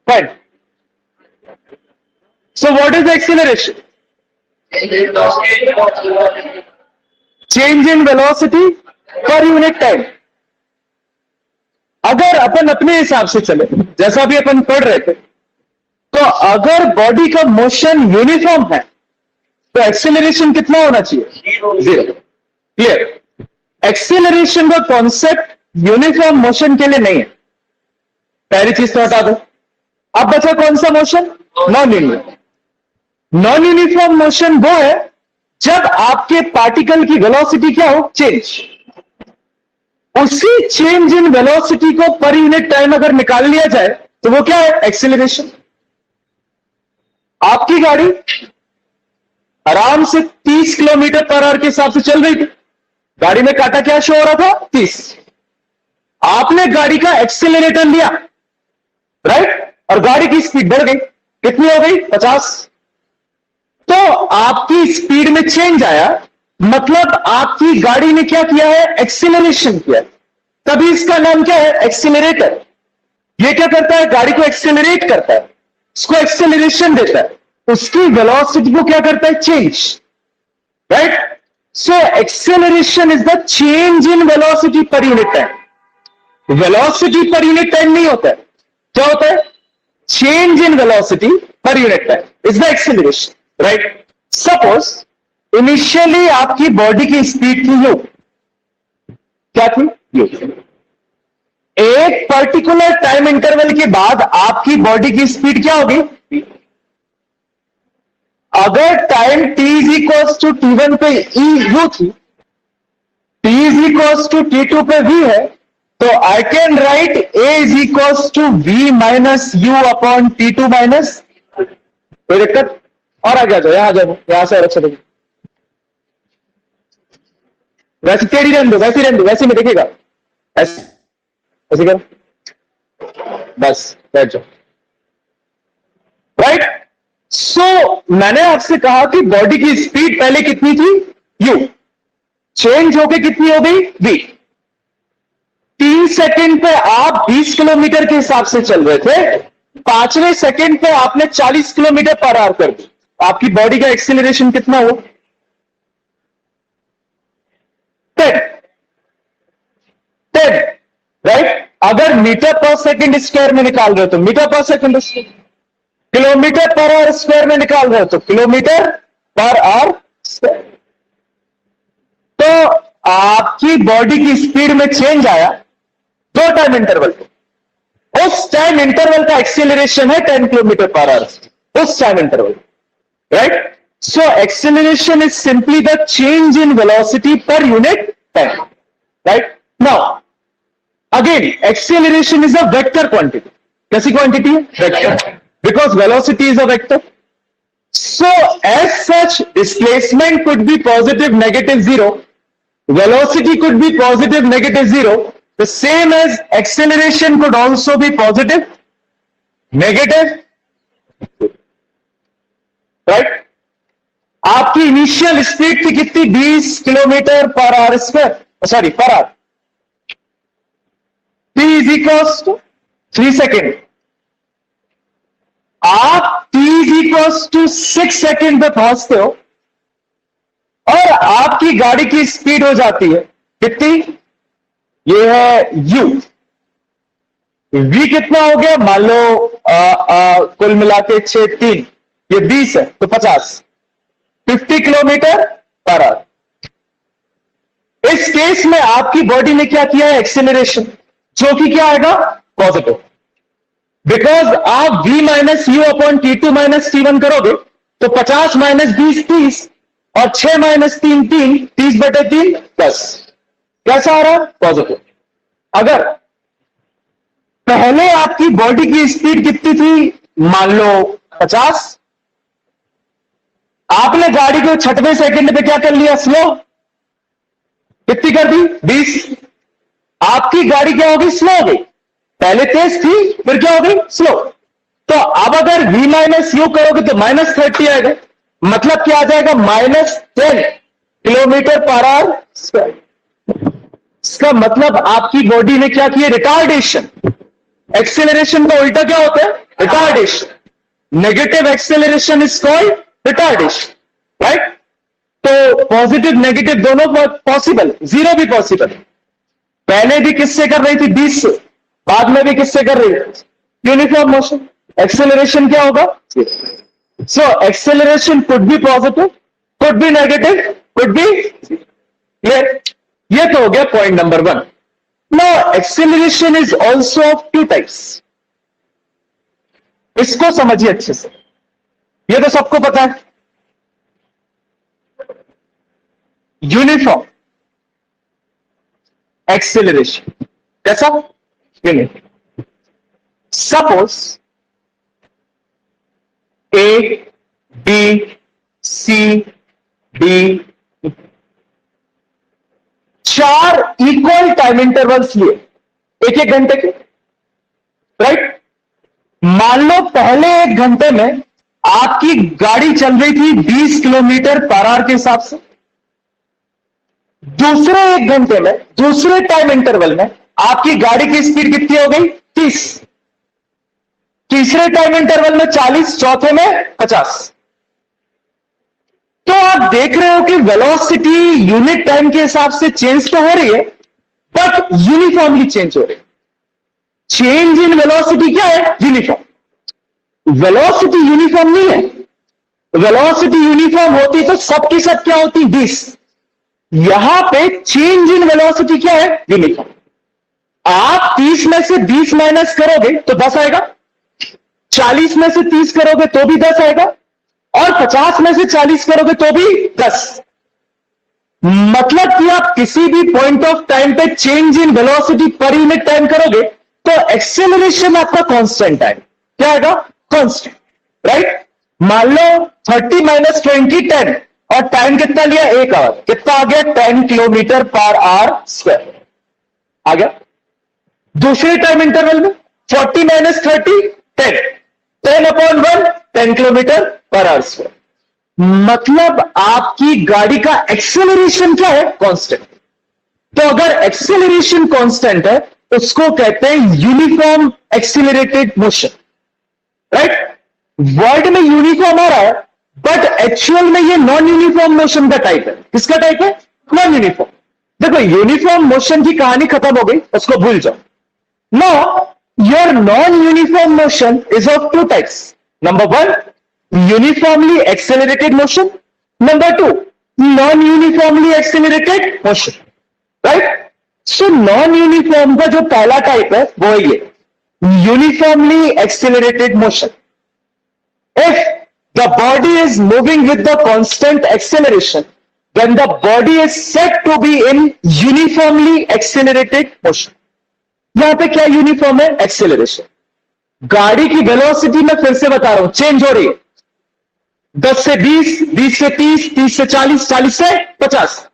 Fine. So what is the acceleration? Change in velocity per unit time. अगर अपन अपने हिसाब से चले, जैसा भी अपन पढ़ रहे थे, तो अगर बॉडी का मोशन यूनिफॉर्म है तो एक्सेलरेशन कितना होना चाहिए? 0. क्लियर? एक्सेलरेशन का कॉन्सेप्ट यूनिफॉर्म मोशन के लिए नहीं है. पहली चीज तो हटा दो. अब बचा कौन सा motion? Non uniform. Non uniform motion वो है जब आपके पार्टिकल की वेलोसिटी क्या हो? चेंज. उसी चेंज इन वेलोसिटी को पर यूनिट टाइम अगर निकाल लिया जाए तो वो क्या है? एक्सेलरेशन. आपकी गाड़ी आराम से 30 किलोमीटर पर आवर के हिसाब से चल रही थी. गाड़ी में काटा क्या शो हो रहा था? 30. आपने गाड़ी का एक्सेलरेटर लिया, राइट, और गाड़ी की स्पीड बढ़ गई. कितनी हो गई? 50. तो आपकी स्पीड में चेंज आया, मतलब आपकी गाड़ी ने क्या किया है? एक्सेलरेशन किया. तभी इसका नाम क्या है? एक्सेलरेटर. ये क्या करता है? गाड़ी को एक्सेलरेट करता है, उसको एक्सेलरेशन देता है, उसकी वेलोसिटी को क्या करता है? Change. Right? So acceleration is the change in velocity per unit time. Velocity per unit time नहीं होता है. क्या होता है? Change in velocity per unit time is the acceleration. Right? Suppose initially आपकी बॉडी की स्पीड थी यू. क्या थी? यू. एक पर्टिकुलर टाइम इंटरवल के बाद आपकी बॉडी की स्पीड क्या होगी? अगर time t is equals to t1 पे e यू थी, t is equals to t2 पे v है, तो I can write a is equals to v minus u upon t2 minus. कोई दिक्कत? और आगे आ जाओ, यहां आ जाओ, यहां से और अच्छा देखिए. वैसे टेढ़ी रहने दो, वैसे रहने दो, वैसे में देखिएगा. ऐसे ऐसे करो, बस बैठ जाओ. राइट? सो मैंने आपसे कहा कि बॉडी की स्पीड पहले कितनी थी? u. चेंज होके कितनी हो गई? v. 3 सेकंड पे आप 20 किलोमीटर के हिसाब से चल रहे थे, 5वें सेकंड पे आपने 40 किलोमीटर पर आवर कर दी. आपकी बॉडी का एक्सेलरेशन कितना हो? 10. राइट? अगर मीटर पर सेकंड स्क्वायर में निकाल रहे हो तो मीटर पर second square, kilometre per our square में निकाल रहे हो तो किलोमीटर पर आवर स्क्वायर. तो आपकी बॉडी की स्पीड में चेंज आया 2 टाइम इंटरवल पे. उस टाइम इंटरवल का एक्सेलरेशन है 10 किलोमीटर पर आवर. उस time interval. Right? So acceleration is simply the change in velocity per unit time. Right? Now again acceleration is a vector quantity. कैसी quantity है? Vector. Because velocity is a vector. So as such, displacement could be positive, negative, 0. Velocity could be positive, negative, 0. The same as acceleration could also be positive, negative. Right? आपकी initial speed थी कितनी? 20 kilometre per our square, sorry per hour. t is equals to 3 second. आप t is equals to 6 second पे पहुंचते हो और आपकी गाड़ी की स्पीड हो जाती है कितनी? ये है u. v कितना हो गया? मान लो कुल मिला के 6, 3, ये 20 है तो 50. 50 किलोमीटर पर आवर. इस केस में आपकी बॉडी ने क्या किया है? एक्सेलरेशन, जो कि क्या आएगा? पॉजिटिव. बिकॉज आप v minus u upon t2 minus t1 करोगे तो 50 माइनस 20 30 और 6 माइनस 3 3, 30/3 10. कैसा आ रहा? पॉजिटिव. अगर पहले आपकी बॉडी की स्पीड कितनी थी? मान लो 50. आपने गाड़ी को 6वें सेकंड पे क्या कर लिया? स्लो. कितनी कर दी? 20. आपकी गाड़ी क्या होगी? स्लो हो गई. पहले तेज थी, फिर क्या हो गई? स्लो. तो अब अगर v माइनस यू करोगे तो -30 आएगा. मतलब क्या आ जाएगा? -10 किलोमीटर पर आवर स्क्वायर. इसका मतलब आपकी बॉडी ने क्या किया? रिटार्डेशन. एक्सेलरेशन का उल्टा क्या होता है? Retardation. Negative acceleration is called retardation, right? तो पॉजिटिव नेगेटिव दोनों पॉसिबल, जीरो भी पॉसिबल। पहले भी किससे कर रही थी? 20 से। बाद में भी किससे कर रही है? Uniform motion. एक्सेलरेशन क्या होगा? So acceleration could be positive, could be negative, could be clear. ये तो हो गया point number 1। Now acceleration is also of 2 types. इसको समझिए अच्छे से, ये तो सबको पता है। यूनिफॉर्म एक्सेलरेशन कैसा? Uniform. Suppose A B C D 4 equal time intervals लिए, एक घंटे के, राइट? मान लो पहले 1 घंटे में आपकी गाड़ी चल रही थी 20 किलोमीटर पर आवर के हिसाब से। दूसरे 1 घंटे में, दूसरे टाइम इंटरवल में आपकी गाड़ी की स्पीड कितनी हो गई? 30। तीसरे टाइम इंटरवल में 40, चौथे में 50। तो आप देख रहे हो कि वेलोसिटी यूनिट टाइम के हिसाब से चेंज तो हो रही है, बट यूनिफॉर्मली चेंज हो रही है। चेंज इन वेलोसिटी क्या है? यूनिफॉर्म। वेलोसिटी यूनिफॉर्म नहीं है। वेलोसिटी यूनिफॉर्म होती तो सबकी सब क्या होती? 20। यहां पे चेंज इन वेलोसिटी क्या है? यूनिफॉर्म। आप 30 में से 20 माइनस करोगे तो 10 आएगा, 40 में से 30 करोगे तो भी 10 आएगा, और 50 में से 40 करोगे तो भी 10। मतलब कि आप किसी भी पॉइंट ऑफ टाइम पे change in velocity per unit time करोगे तो एक्सेलरेशन आपका कांस्टेंट है। क्या आएगा? Constant, right? मान लो 30 माइनस 20 10, और टाइम कितना लिया? 1 आवर। कितना आ गया? 10 किलोमीटर पर आवर स्क्वायर आ गया। दूसरे टाइम इंटरवल में 40 minus 30 10, 10/1 10 kilometre per our square. मतलब आपकी गाड़ी का एक्सेलरेशन क्या है? कांस्टेंट। तो अगर एक्सेलरेशन कांस्टेंट है उसको कहते हैं uniform accelerated motion, right? Word में यूनिफॉर्म आ रहा है, बट एक्चुअल में ये नॉन यूनिफॉर्म मोशन का टाइप है। किसका टाइप है? Non uniform. देखो, यूनिफॉर्म मोशन की कहानी खत्म हो गई, उसको भूल जाओ। Now your non uniform motion is of 2 types. Number 1, uniformly accelerated motion. Number 2, non uniformly accelerated motion, right? So non uniform का जो पहला टाइप है वो है ये uniformly accelerated motion. If the body is moving with the constant acceleration, then the body is said to be in uniformly accelerated motion. यहां पे क्या यूनिफॉर्म है? एक्सेलरेशन। गाड़ी की वेलोसिटी में फिर से बता रहा हूं, चेंज हो रही है। 10 से 20, 20 से 30, 30 से 40, 40 से 50।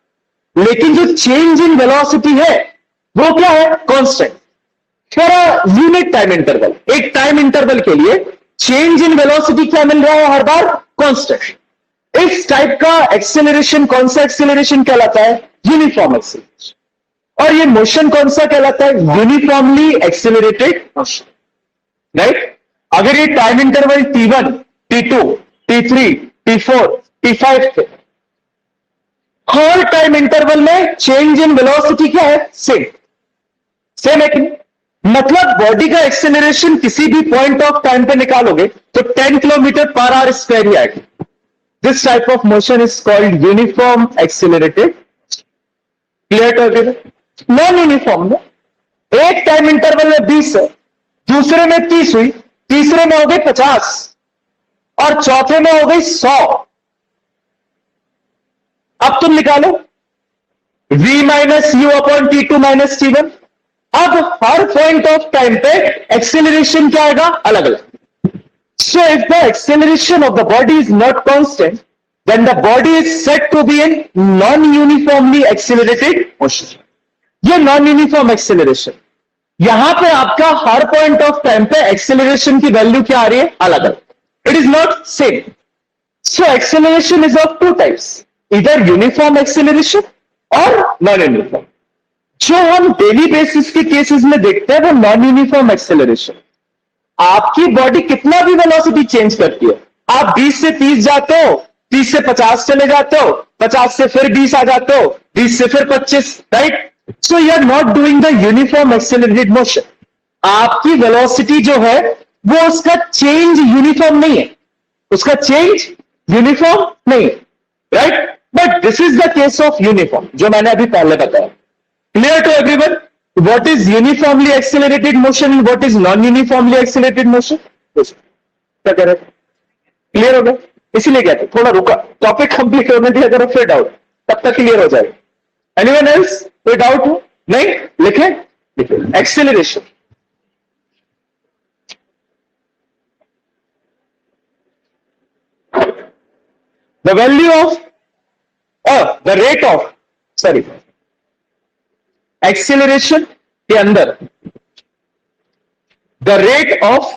लेकिन जो चेंज इन वेलोसिटी है वो क्या है? Constant for a unit time interval. एक टाइम इंटरवल के लिए चेंज इन वेलोसिटी क्या मिल रहा है हर बार? कांस्टेंट। इस टाइप का एक्सेलरेशन कौन सा एक्सेलरेशन कहलाता है? Uniform acceleration. और ये मोशन कौन सा कहलाता है? Uniformly accelerated motion, right? अगर ये time interval T1, T2, T3, T4, T5 थे, हर टाइम इंटरवल में चेंज इन वेलोसिटी क्या है? सेम। सेम है कि नहीं? मतलब बॉडी का एक्सेलरेशन किसी भी पॉइंट ऑफ टाइम पे निकालोगे तो 10 किलोमीटर पर आवर स्क्वायर ही आएगी। This type of motion is called uniform accelerated. Clear कर दे? नॉन यूनिफॉर्म में एक टाइम इंटरवल में 20 है, दूसरे में 30 हुई, तीसरे में हो गई 50, और चौथे में हो गई 100। अब तुम निकालो v minus u upon T2 minus T1। अब हर पॉइंट ऑफ टाइम पे एक्सेलरेशन क्या आएगा? अलग अलग। So if the acceleration of the body is not constant, then the body is said to be in non uniformly accelerated motion. ये non uniform acceleration. यहां पे आपका हर पॉइंट ऑफ टाइम पे एक्सेलरेशन की वैल्यू क्या आ रही है? अलग अलग। It is not same. So acceleration is of 2 types, इधर यूनिफॉर्म एक्सेलरेशन और नॉन यूनिफॉर्म। जो हम डेली बेसिस के केसेस में देखते हैं वो नॉन यूनिफॉर्म एक्सेलरेशन। आपकी बॉडी कितना भी वेलोसिटी चेंज करती है, आप 20 से 30 जाते हो, 30 से 50 चले जाते हो, 50 से फिर 20 आ जाते हो, 20 से फिर 25, right? So you are not doing the uniform accelerated motion. आपकी वेलोसिटी जो है वो उसका चेंज यूनिफॉर्म नहीं है, उसका चेंज यूनिफॉर्म नहीं है, right? But this is the case of uniform जो मैंने अभी पहले बताया. Clear to everyone what is uniformly accelerated motion and what is non-uniformly accelerated motion? क्या कह रहे थे? क्लियर हो गया? इसीलिए कहते थोड़ा रुका, टॉपिक कंप्लीट होने दिया करो फिर डाउट, तब तक क्लियर हो जाएगा. एनीवन एल्स कोई डाउट हो? नहीं? लिखे लिखे. Acceleration, the value of the rate of sorry acceleration के अंदर the rate of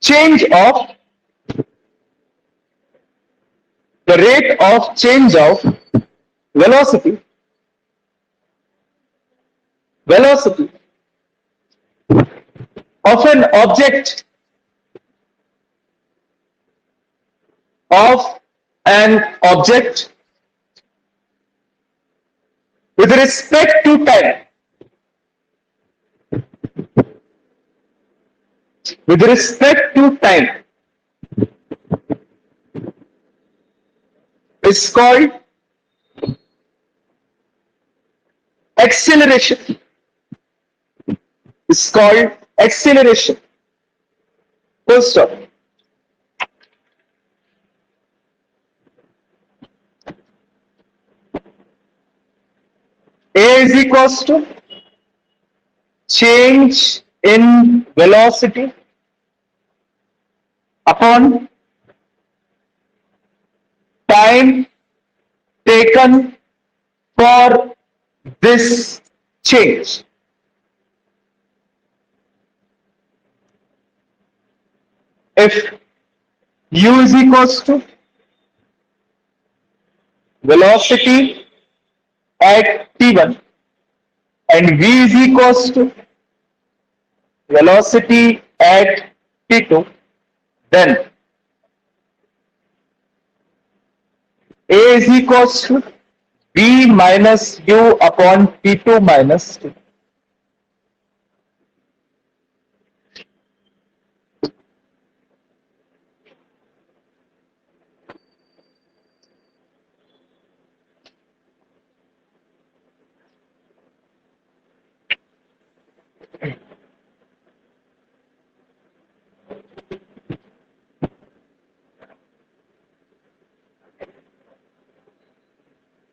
change of velocity of an object with respect to time is called acceleration. Full stop. A is equals to change in velocity upon time taken for this change. If u is equals to velocity at t1 and v is equals to velocity at t2, then A is equals to v minus u upon t2 minus t.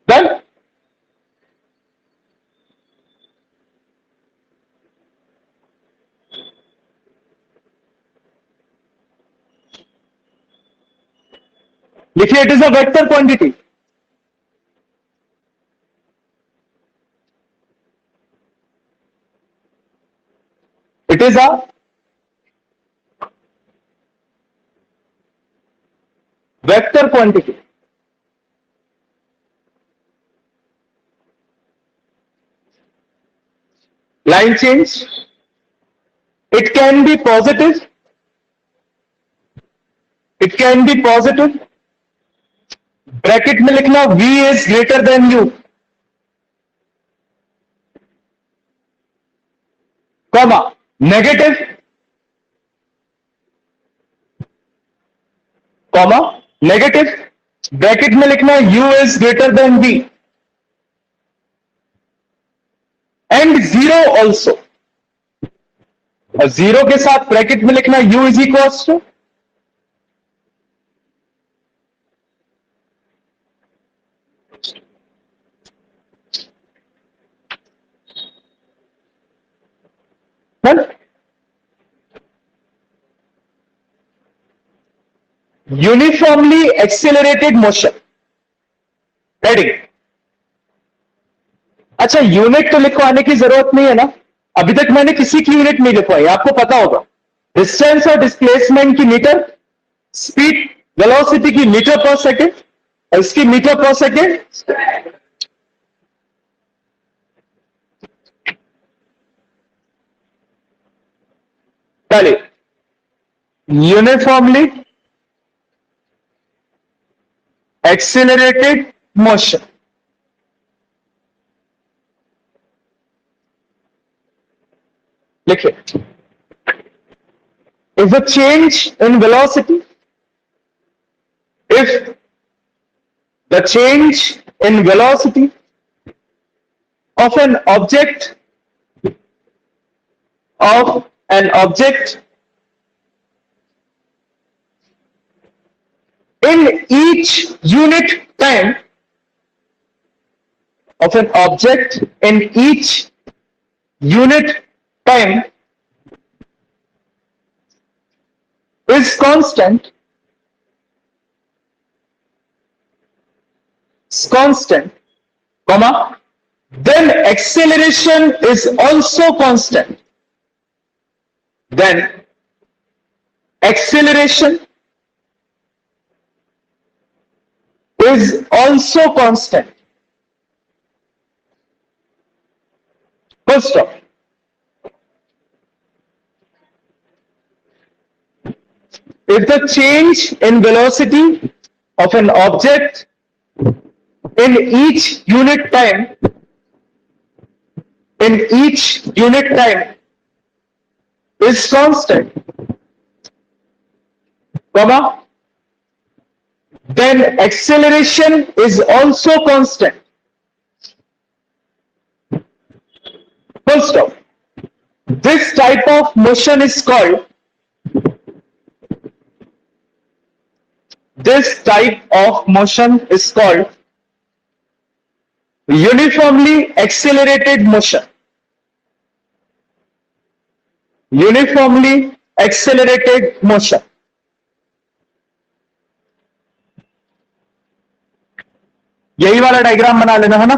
Done? लिखिए, it is a vector quantity. It is a vector quantity. Line change. It can be positive. Bracket में लिखना v is greater than u, comma negative, bracket में लिखना u is greater than v and zero also, और zero के साथ bracket में लिखना u is equals to uniformly accelerated motion. Heading. अच्छा, यूनिट तो लिखवाने की जरूरत नहीं है ना, अभी तक मैंने किसी की यूनिट नहीं लिखवाई, आपको पता होगा. डिस्टेंस और डिस्प्लेसमेंट की मीटर, स्पीड वेलोसिटी की मीटर पर सेकेंड, और इसकी मीटर पर सेकेंड. पहले यूनिफॉर्मली एक्सिलरेटेड मोशन, लिखिए, if a change in velocity, if the change in velocity of an object in each unit time of an object in each unit time is constant, comma, then acceleration is also constant. Then acceleration is also constant. Full stop. If the change in velocity of an object in each unit time is constant, comma, then acceleration is also constant. Full stop. This type of motion is called uniformly accelerated motion. Uniformly accelerated motion. यही वाला diagram बना लेना है ना।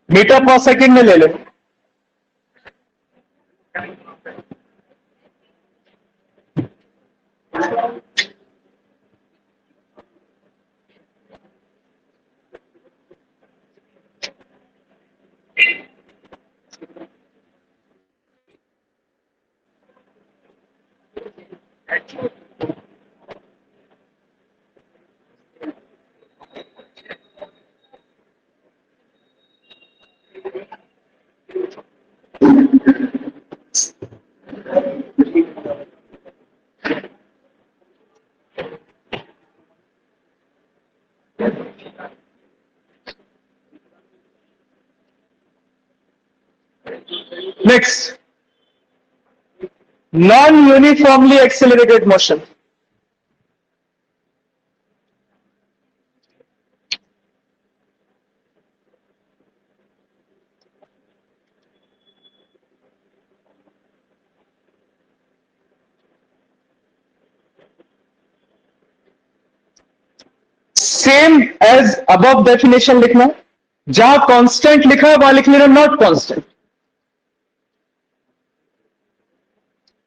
Metre पर second में ले लो। Next, non-uniformly accelerated motion. Same as above definition लिखना, जहां कांस्टेंट लिखा है वहां लिख लेना not constant.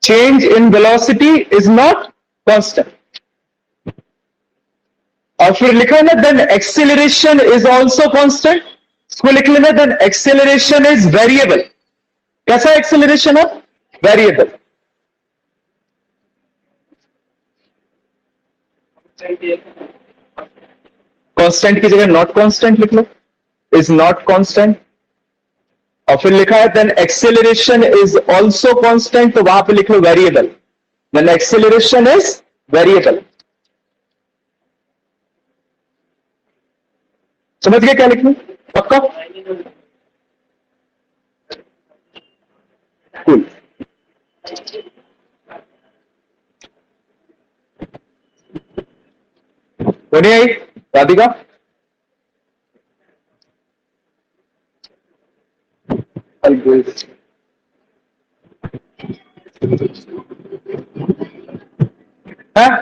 Change in velocity is not constant. और फिर लिखा है ना then acceleration is also constant, इसको लिख लेना देन एक्सेलरेशन इज वेरिएबल। कैसा एक्सेलरेशन है? वेरिएबल। कांस्टेंट की जगह नॉट कांस्टेंट लिख लो, इज नॉट कांस्टेंट। और फिर लिखा है then acceleration is also constant, तो वहां पे लिख लो variable, then acceleration is variable. समझ गए क्या लिखना? पक्का? कूल। नहीं आई राधिका?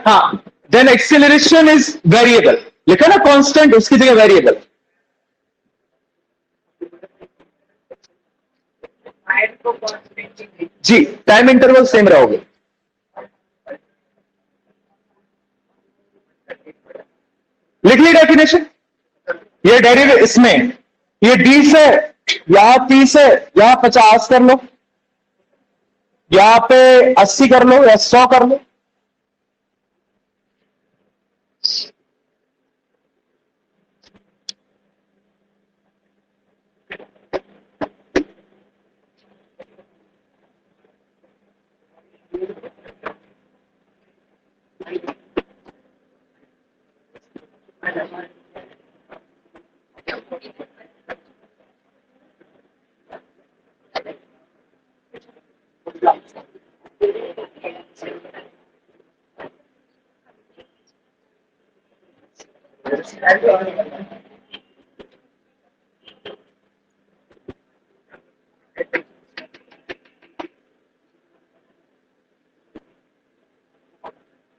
हाँ, देन एक्सेलरेशन इज वेरिएबल लिखा ना, कांस्टेंट उसकी जगह वेरिएबल। जी, टाइम इंटरवल सेम रहोगे। लिखी डेफिनेशन, ये डेरिवेटिव इसमें ये 20 है, यहां 30 है, यहां 50 कर लो, यहां पे 80 कर लो या 100 कर लो।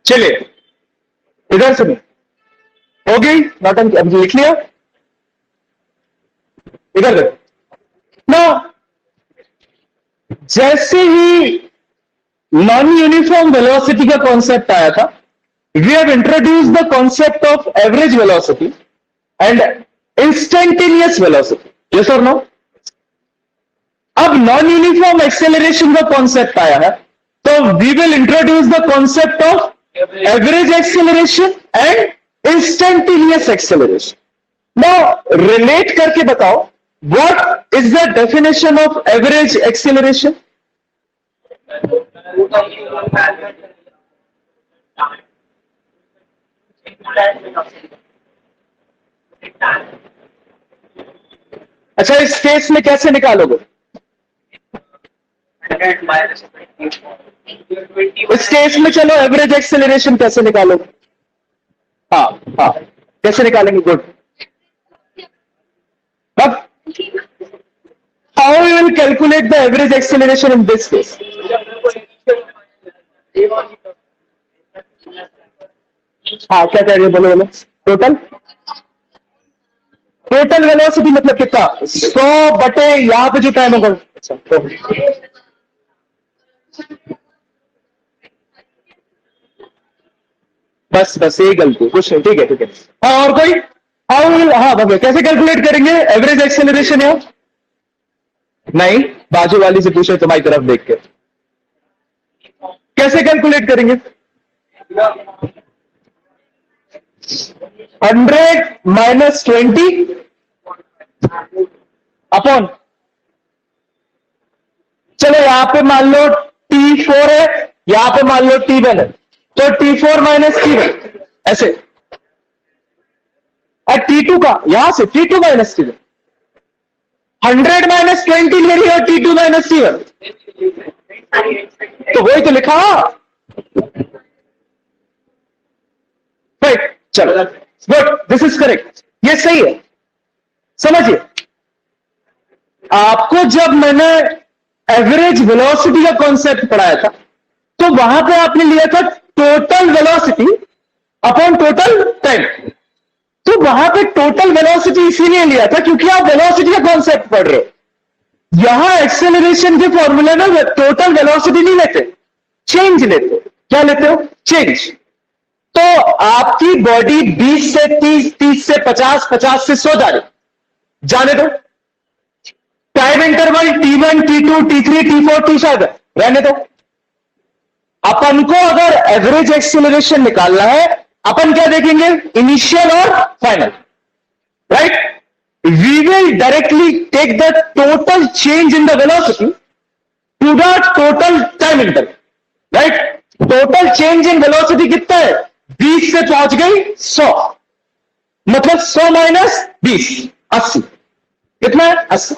चलिए इधर सुनिए, हो गई नौटंकी, अब लिख लिया, इधर देखो ना। जैसे ही नॉन यूनिफॉर्म वेलोसिटी का कॉन्सेप्ट आया था, we have introduce the concept of average velocity and instantaneous velocity, yes और नो। अब नॉन यूनिफॉर्म एक्सेलरेशन का कॉन्सेप्ट आया है, तो we will introduce the concept of average acceleration and instantaneous acceleration. Now relate करके बताओ, what is the definition of average acceleration? अच्छा, इस केस में कैसे निकालोगे? इस केस में चलो एवरेज एक्सेलरेशन कैसे निकालोगे? हाँ हाँ, कैसे निकालेंगे? गुड। अब how you will calculate the average acceleration in this case? हाँ, क्या कह रही है, बोलो बोलो। टोटल टोटल वेलोसिटी मतलब कितना? 100 बटे यहां पे जो टाइम होगा। बस बस यही गलती, कुछ नहीं, ठीक है ठीक है। हाँ, और कोई? हाउ विल, हाँ भैया, कैसे कैलकुलेट करेंगे एवरेज एक्सेलरेशन? यार नहीं, बाजू वाली से पूछे तुम्हारी तरफ देख के, कैसे कैलकुलेट करेंगे? 100 माइनस 20 अपॉन, चलो यहां पे मान लो T4 है, यहां पे मान लो T1 है, तो T4 माइनस T1 ऐसे, और T2 का यहां से T2 माइनस T1, 100 माइनस 20 ले रही है T2 माइनस T1, तो वही तो लिखा। राइट, चलो गुड, दिस इज करेक्ट, ये सही है। समझिए, आपको जब मैंने एवरेज वेलोसिटी का कॉन्सेप्ट पढ़ाया था, तो वहां पे आपने लिया था total velocity upon total time. तो वहां पे टोटल वेलोसिटी इसीलिए लिया था क्योंकि आप वेलोसिटी का कॉन्सेप्ट पढ़ रहे हो। यहां एक्सेलरेशन के फॉर्मूले में टोटल वेलोसिटी नहीं लेते, चेंज लेते हो। क्या लेते हो? चेंज। तो आपकी बॉडी 20 से 30, 30 से 50, 50 से 100 जा रही, जाने दो। Time interval T1, T2, T3, T4, T5 रहने दो। अपन को अगर एवरेज एक्सेलरेशन निकालना है, अपन क्या देखेंगे? इनिशियल और final, right? We will directly take the total change in the velocity to the total time interval, right? Total change in velocity कितना है? 20 से पहुंच गई 100, मतलब 100 माइनस 20, 80। कितना है? 80।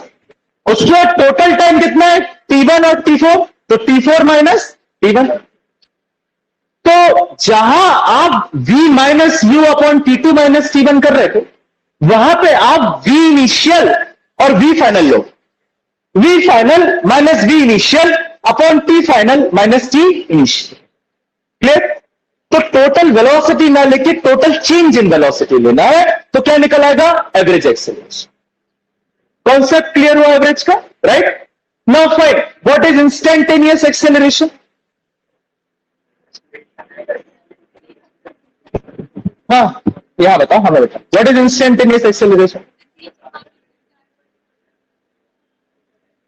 उसके टोटल टाइम कितना है? T1 और T4, तो T4 माइनस T1। तो जहां आप V minus u upon T2 minus T1 कर रहे थे, वहां पे आप V इनिशियल और V फाइनल लो। V final minus V initial upon T final minus T initial. Clear? तो टोटल वेलोसिटी ना लेके टोटल चेंज इन वेलोसिटी लेना है, तो क्या निकल आएगा? Average acceleration. कॉन्सेप्ट क्लियर हुआ एवरेज का, right? Now find what is instantaneous acceleration. हाँ, यहां बताओ, हमें बताओ, what is instantaneous acceleration?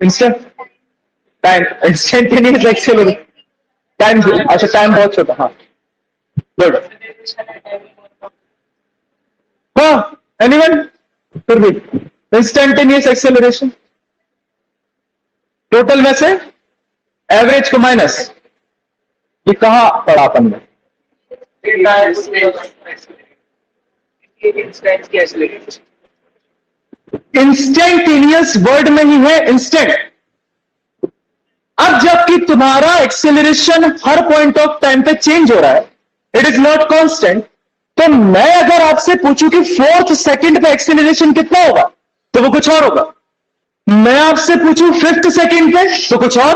Instant time, instantaneous acceleration time, अच्छा टाइम बहुत छोटा, हाँ गुड, हाँ एनीवन, फिर भी इंस्टेंटेनियस एक्सेलरेशन टोटल में से एवरेज को माइनस, ये कहां पढ़ा अपन ने? इंस्टेंटेनियस वर्ड में ही है इंस्टेंट। अब जबकि तुम्हारा acceleration her point of time पे चेंज हो रहा है, इट इज नॉट कांस्टेंट, तो मैं अगर आपसे पूछूं कि 4th सेकंड पे एक्सेलरेशन कितना होगा, तो वो कुछ और होगा। मैं आपसे पूछूं 5th सेकंड पे तो कुछ और,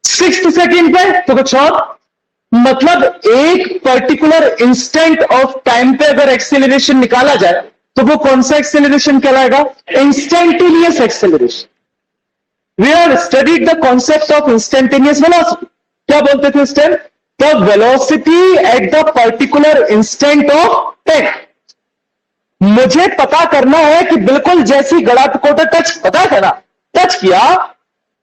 6th सेकंड पे तो कुछ और। मतलब एक पर्टिकुलर इंस्टेंट ऑफ टाइम पे अगर एक्सेलरेशन निकाला जाए तो वो कौन सा एक्सेलरेशन कहलाएगा? Instantaneous acceleration. We have studied the concept of instantaneous velocity. क्या बोलते थे उस time? The velocity at the particular instant of time. मुझे पता करना है कि बिल्कुल जैसी गड़ा कोटा टच, पता है ना, टच किया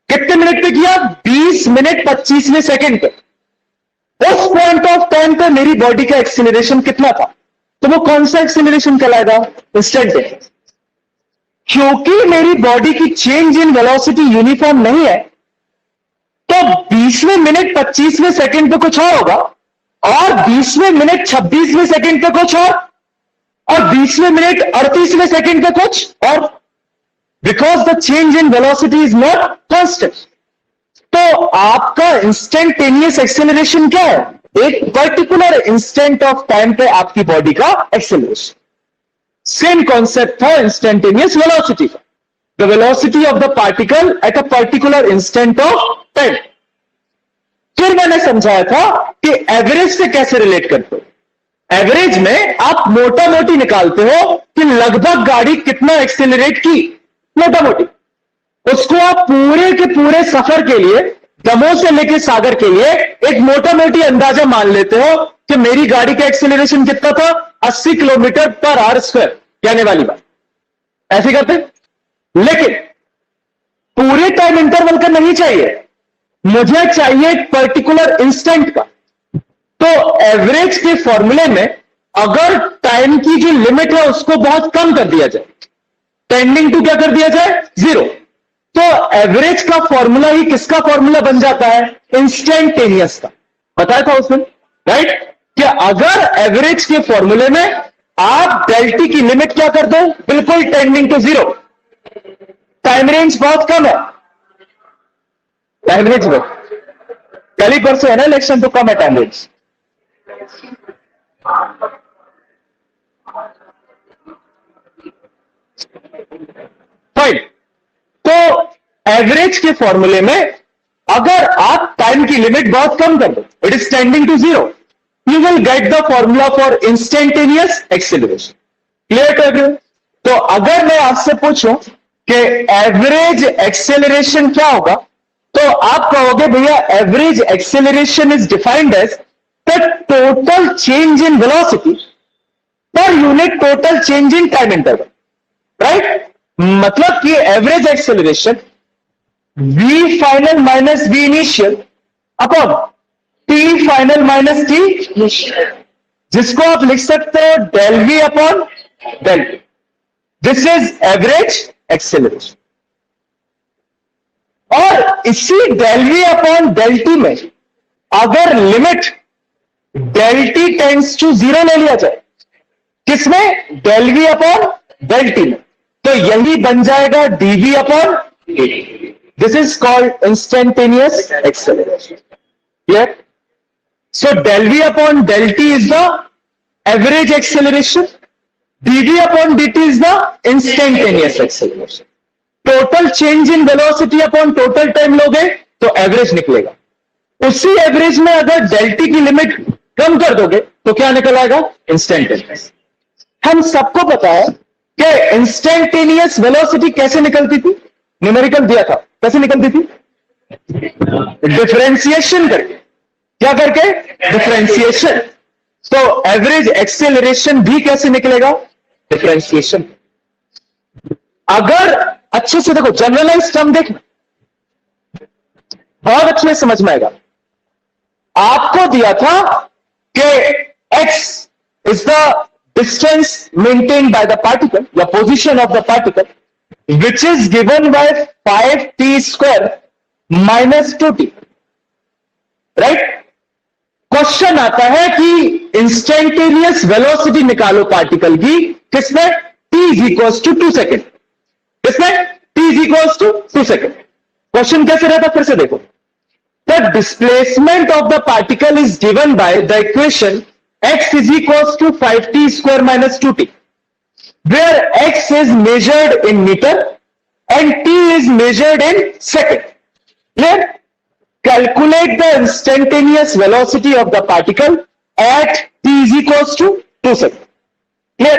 कितने मिनट पे किया? 20 मिनट 25वें सेकंड पे। उस पॉइंट ऑफ टाइम पे मेरी बॉडी का एक्सीलरेशन कितना था, तो वो कौन सा एक्सीलरेशन कहलाएगा? इंस्टेंटेनियस। क्योंकि मेरी बॉडी की चेंज इन वेलोसिटी यूनिफॉर्म नहीं है, तो 20वें मिनट 25वें सेकंड पे कुछ और होगा, और 20वें मिनट 26वें सेकंड पे कुछ और 20वें मिनट 38वें सेकंड पे कुछ और, because the change in velocity is not constant. तो आपका इंस्टेंटेनियस एक्सेलरेशन क्या है? एक पर्टिकुलर इंस्टेंट ऑफ टाइम पे आपकी बॉडी का एक्सेलरेशन। सेम कॉन्सेप्ट था इंस्टेंटेनियस वेलोसिटी का, the velocity of the particle at a particular instant of time. फिर मैंने समझाया था कि एवरेज से कैसे रिलेट करते हो। एवरेज में आप मोटा मोटी निकालते हो कि लगभग गाड़ी कितना एक्सेलरेट की, मोटा मोटी। उसको आप पूरे के पूरे सफर के लिए, दमोह से लेकर सागर के लिए, एक मोटा मोटी अंदाजा मान लेते हो कि मेरी गाड़ी का एक्सेलरेशन कितना था? 80 किलोमीटर पर आवर स्क्वायर, कहने वाली बात ऐसे करते। लेकिन पूरे टाइम इंटरवल का नहीं चाहिए, मुझे चाहिए एक पर्टिकुलर इंस्टेंट का। तो एवरेज के फॉर्मूले में अगर टाइम की जो लिमिट है उसको बहुत कम कर दिया जाए, टेंडिंग टू क्या कर दिया जाए? 0, तो एवरेज का फॉर्मूला ही किसका फॉर्मूला बन जाता है? इंस्टेंटेनियस का। बताया था उसमें, राइट, कि अगर एवरेज के फॉर्मूले में आप डेल्टी की लिमिट क्या कर दो? बिल्कुल टेंडिंग टू 0, टाइम रेंज बहुत कम है, टाइम रेंज में कल ही परसों है ना इलेक्शन, तो कम है टाइम रेंज। फाइन, तो एवरेज के फॉर्मूले में अगर आप टाइम की लिमिट बहुत कम कर दो, it is tending to 0, you will get the formula for instantaneous acceleration. Clear कर दो? तो अगर मैं आपसे पूछूं कि एवरेज एक्सेलरेशन क्या होगा, तो आप कहोगे भैया average acceleration is defined as the total change in velocity per unit total change in time interval, right. मतलब कि average acceleration v final minus v initial upon t final minus t initial, जिसको आप लिख सकते हो del v upon del t। This is average acceleration. और इसी del v upon del t में अगर limit del t tends to 0 ले लिया जाए, किसमें? Del v upon del t में, तो यही बन जाएगा dv upon dt। This is called instantaneous acceleration. Clear? So del v upon del t is the average acceleration, dv upon dt is the instantaneous acceleration. Total change in velocity upon total time लोगे तो average निकलेगा। उसी average में अगर del t की limit कम कर दोगे तो क्या निकल आएगा? इंस्टेंटेनियस। हम सबको पता है कि इंस्टेंटेनियस वेलोसिटी कैसे निकलती थी, न्यूमेरिकल दिया था, कैसे निकलती थी? डिफरेंशिएशन करके। क्या करके? डिफरेंशिएशन। तो एवरेज एक्सेलरेशन भी कैसे निकलेगा? डिफरेंशिएशन। अगर अच्छे से देखो, जनरलाइज टर्म देखना, बहुत अच्छे से समझ में आएगा। आपको दिया था कि x is the distance maintained by the particle या position of the particle which is given by 5t² minus 2t, right? Question आता है कि इंस्टेंटेनियस वेलोसिटी निकालो पार्टिकल की, किसमें? t is equal to 2 second. किसमें? t is equal to 2 second. Question कैसे रहता, फिर से देखो। The displacement of the particle is given by the equation x is equals to 5t² minus 2t, where x is measured in meter and t is measured in second. Clear? Calculate the instantaneous velocity of the particle at t is equals to 2 seconds. Clear?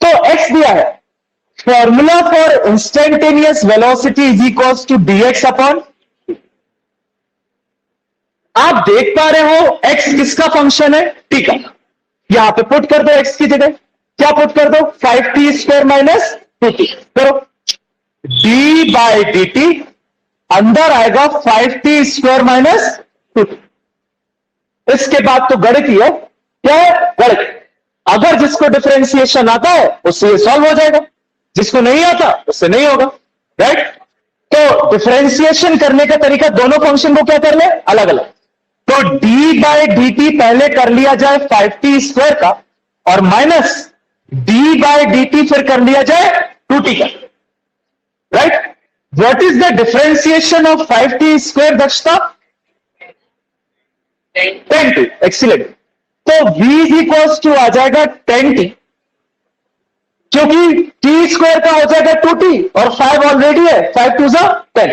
तो x दिया है, formula for instantaneous velocity is equals to dx upon, आप देख पा रहे हो x किसका function है? t का। यहां पे पुट कर दो x की जगह, क्या पुट कर दो? 5t² माइनस 2t करो, d बाय dt अंदर आएगा 5t² माइनस 2t। इसके बाद तो गणित ही है, क्या है? गणित। अगर जिसको डिफरेंशिएशन आता है उससे ये सॉल्व हो जाएगा, जिसको नहीं आता उससे नहीं होगा, राइट? तो डिफरेंशिएशन करने का तरीका, दोनों फंक्शन को क्या कर ले? अलग अलग। तो d बाय dt पहले कर लिया जाए 5t² का, और माइनस d बाय dt फिर कर लिया जाए 2t का, right? What is the differentiation of 5t² दक्षता? 10t। एक्सीलेंट। तो v इज इक्वल्स टू आ जाएगा 10t, क्योंकि t² का हो जाएगा 2t और 5 ऑलरेडी है, 5 2 10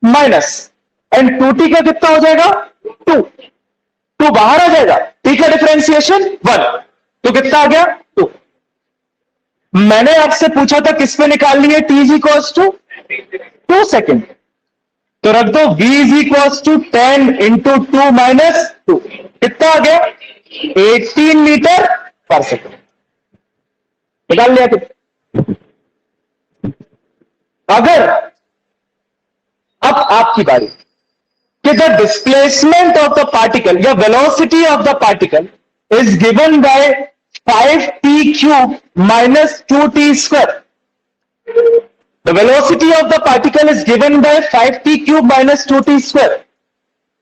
माइनस, एंड 2t का कितना हो जाएगा? 2 बाहर आ जाएगा, t का डिफरेंशिएशन 1, तो कितना आ गया? 2। मैंने आपसे पूछा था किस पे निकालनी है t is equals to 2 second, तो रख दो v is equals to 10 into 2 minus 2, कितना आ गया? 18 मीटर पर सेकेंड। निकाल लिया कितना? अगर अब आपकी बारी कि the displacement of the particle या velocity of the particle is given by 5t³ minus 2t². The velocity of the particle is given by 5t³ minus 2t².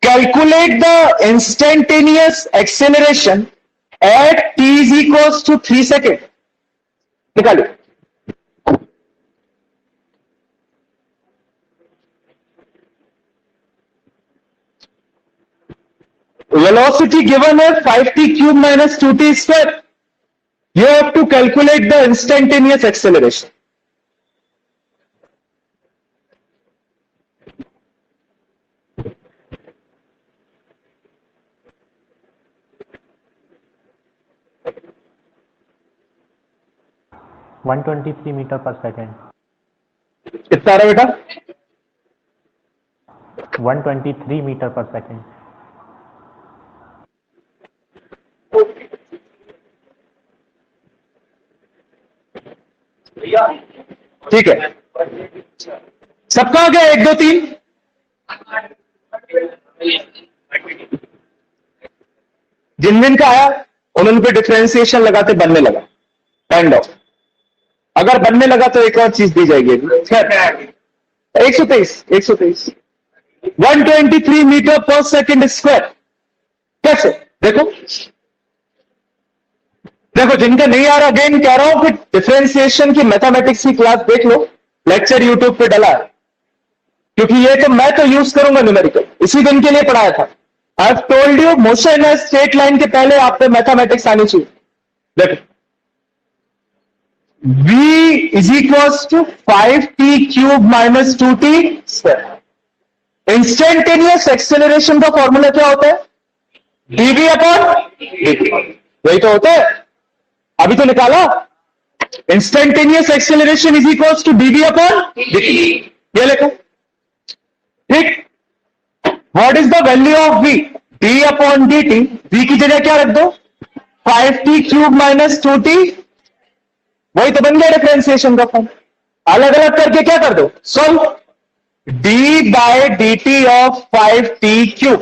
Calculate the instantaneous acceleration at t is equals to 3 seconds. निकालो। Velocity given है 5t³ minus 2t². You have to calculate the instantaneous acceleration. $123 metre per second. कितना रहा बेटा? 123 metre per second. ठीक है, सबका आ गया? 1 2 3। जिन जिन का आया उन पे डिफरेंशिएशन लगाते बनने लगा, काइंड ऑफ। अगर बनने लगा तो एक और चीज दी जाएगी। 123 123 मीटर पर सेकेंड स्क्वायर। कैसे? देखो देखो, जिनका नहीं आ रहा, अगेन कह रहा हूं कि डिफरेंशिएशन की मैथमेटिक्स की क्लास देख लो, लेक्चर यूट्यूब पे डला है, क्योंकि ये तो मैं तो यूज करूंगा न्यूमेरिकल, इसी दिन के लिए पढ़ाया था। I have told you motion है स्ट्रेट लाइन के पहले आप पे मैथमेटिक्स आनी चाहिए। देखो, v is equals to 5t³ minus 2t²। Instantaneous acceleration का फॉर्मूला क्या होता है? dv upon dt। यही तो होता है, अभी तो निकाला। Instantaneous acceleration is equals to dv upon dt। ये लिखो, ठीक। What is the value of v? d upon dt। v की जगह क्या रख दो? 5t³ माइनस 2t, वही तो बन गया डिफरेंशिएशन का फॉर्म। अलग अलग करके क्या कर दो, solve. d by dt of 5t³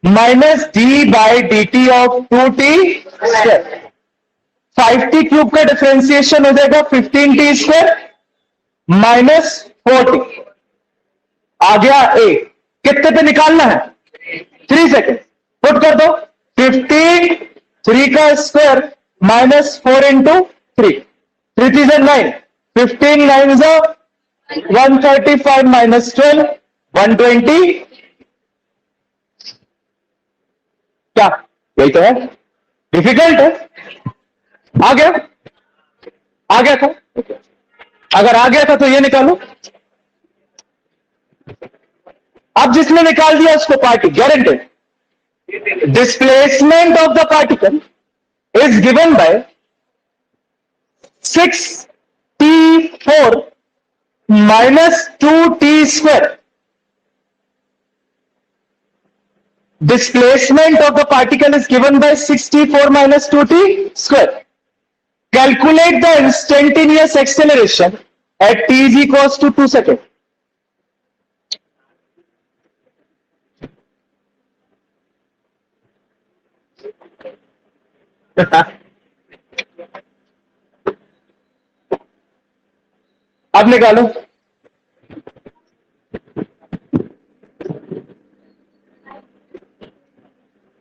minus d by dt of 2t²। 5t³ का डिफरेंशिएशन हो जाएगा 15t² माइनस 4t। आ गया a, कितने पे निकालना है, 3 सेकेंड, पुट कर दो। 15, 3 का स्क्वायर माइनस 4 इंटू 3, 3 3 से 9, 15 9 से 135 माइनस 12, 120। क्या यही तो है, डिफिकल्ट है? आ गया, आ गया था? अगर आ गया था तो ये निकालो। अब जिसने निकाल दिया उसको party guaranteed. Displacement of the particle is given bye 6t4 minus 2t²। Displacement of the particle is given by 6t4 minus 2t². Calculate the instantaneous acceleration at t is equals to 2 seconds. अब निकालो।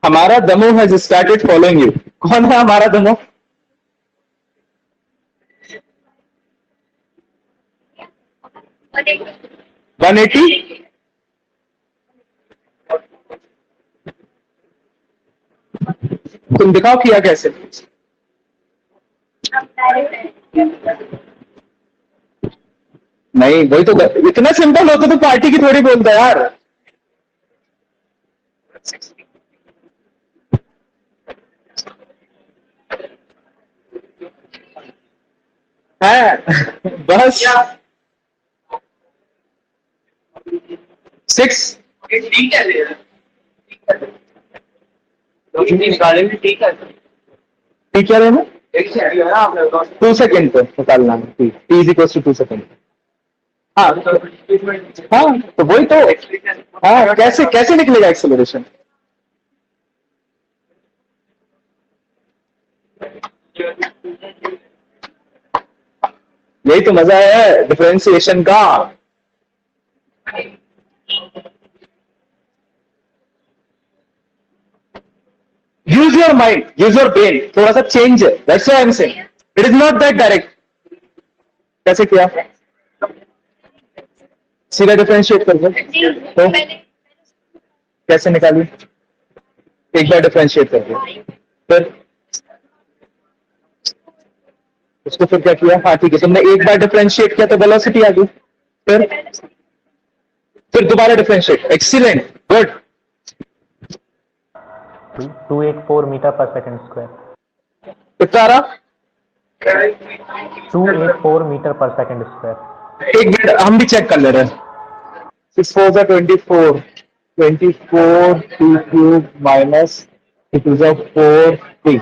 हमारा दमो has started following you. कौन है हमारा दमो? One 180। तुम दिखाओ किया कैसे। नहीं वही तो, इतना सिंपल होता तो पार्टी की थोड़ी बोलता यार। है बस 6 ठीक है निकालेंगे, ठीक है। ठीक है ना, 2 2 सेकेंड पे निकालना है। t is equal to 2 second. हाँ हाँ तो वही तो। हाँ कैसे कैसे निकलेगा एक्सेलरेशन? यही तो मजा है डिफरेंशिएशन का। Use your mind, use your brain, थोड़ा सा चेंज है। That's why I am saying it is not that direct. कैसे किया? सीधा डिफरेंशिएट कर दो। तो कैसे निकाली? एक बार डिफरेंशिएट कर दो, फिर उसको फिर क्या किया? हाँ ठीक है, तुमने एक बार डिफरेंशिएट किया तो वेलोसिटी आ गई, फिर दोबारा डिफरेंशिएट। Excellent, good. 284 मीटर पर सेकंड स्क्वायर। कितना आ रहा? 284 मीटर पर सेकंड स्क्वायर। एक मिनट हम भी चेक कर ले रहे हैं। 6 4 24, 24 t³ minus it is 4t।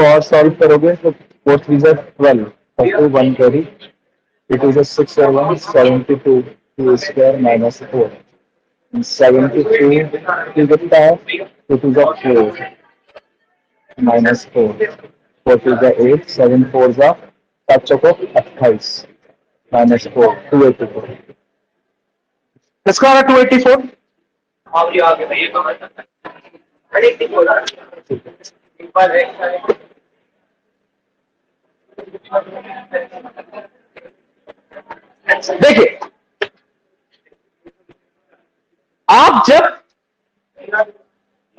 और सॉल्व करोगे तो 4 3 12, 1 कैरी, इट इज 6 1 72 2² माइनस 4, 73 कितना है? It is 4 minus 4, 4 2 8, 7 4 28 minus 4, 284। इसका 284। आगे ये तो प्रेडिक्टिव हो रहा है। देखिए आप जब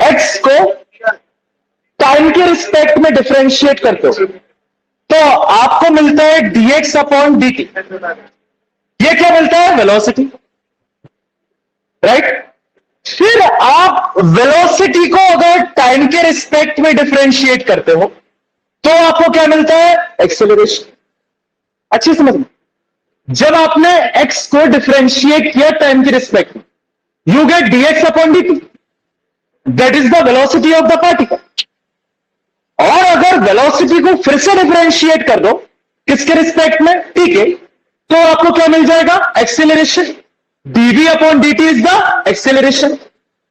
x को टाइम के रिस्पेक्ट में डिफरेंशिएट करते हो तो आपको मिलता है dx अपॉन dt। ये क्या मिलता है? Velocity, right? फिर आप वेलोसिटी को अगर टाइम के रिस्पेक्ट में डिफरेंशिएट करते हो तो आपको क्या मिलता है? एक्सेलरेशन। अच्छी समझ में, जब आपने x को डिफरेंशिएट किया टाइम के रिस्पेक्ट में, you get dx upon dt, that is the velocity of the particle. और अगर वेलोसिटी को फिर से डिफरेंशिएट कर दो किसके रिस्पेक्ट में, ठीक है, तो आपको क्या मिल जाएगा, acceleration. dv upon dt is the acceleration.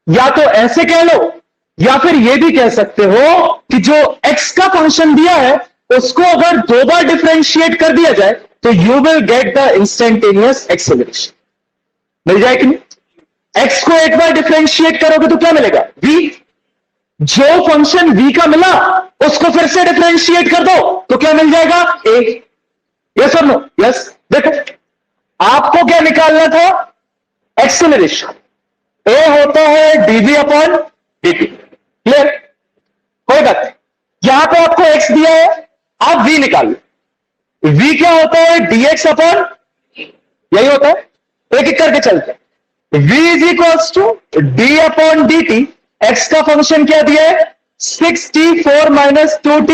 या तो ऐसे कह लो या फिर ये भी कह सकते हो कि जो x का फंक्शन दिया है उसको अगर दो बार डिफरेंशिएट कर दिया जाए तो you will get the instantaneous acceleration. मिल जाए कि नहीं। x को एक बार डिफरेंशिएट करोगे तो क्या मिलेगा, v। जो फंक्शन v का मिला उसको फिर से डिफरेंशिएट कर दो तो क्या मिल जाएगा, a। यस और नो, यस। देखो आपको क्या निकालना था, एक्सेलरेशन। a होता है dv अपॉन dt, क्लियर, कोई बात नहीं। यहां पे आपको x दिया है, आप v निकाल लो। v क्या होता है, dx अपॉन, यही होता है, एक एक करके चलते हैं। v is equals to D upon D T. X का फंक्शन क्या दिया है, 6t4 minus 2t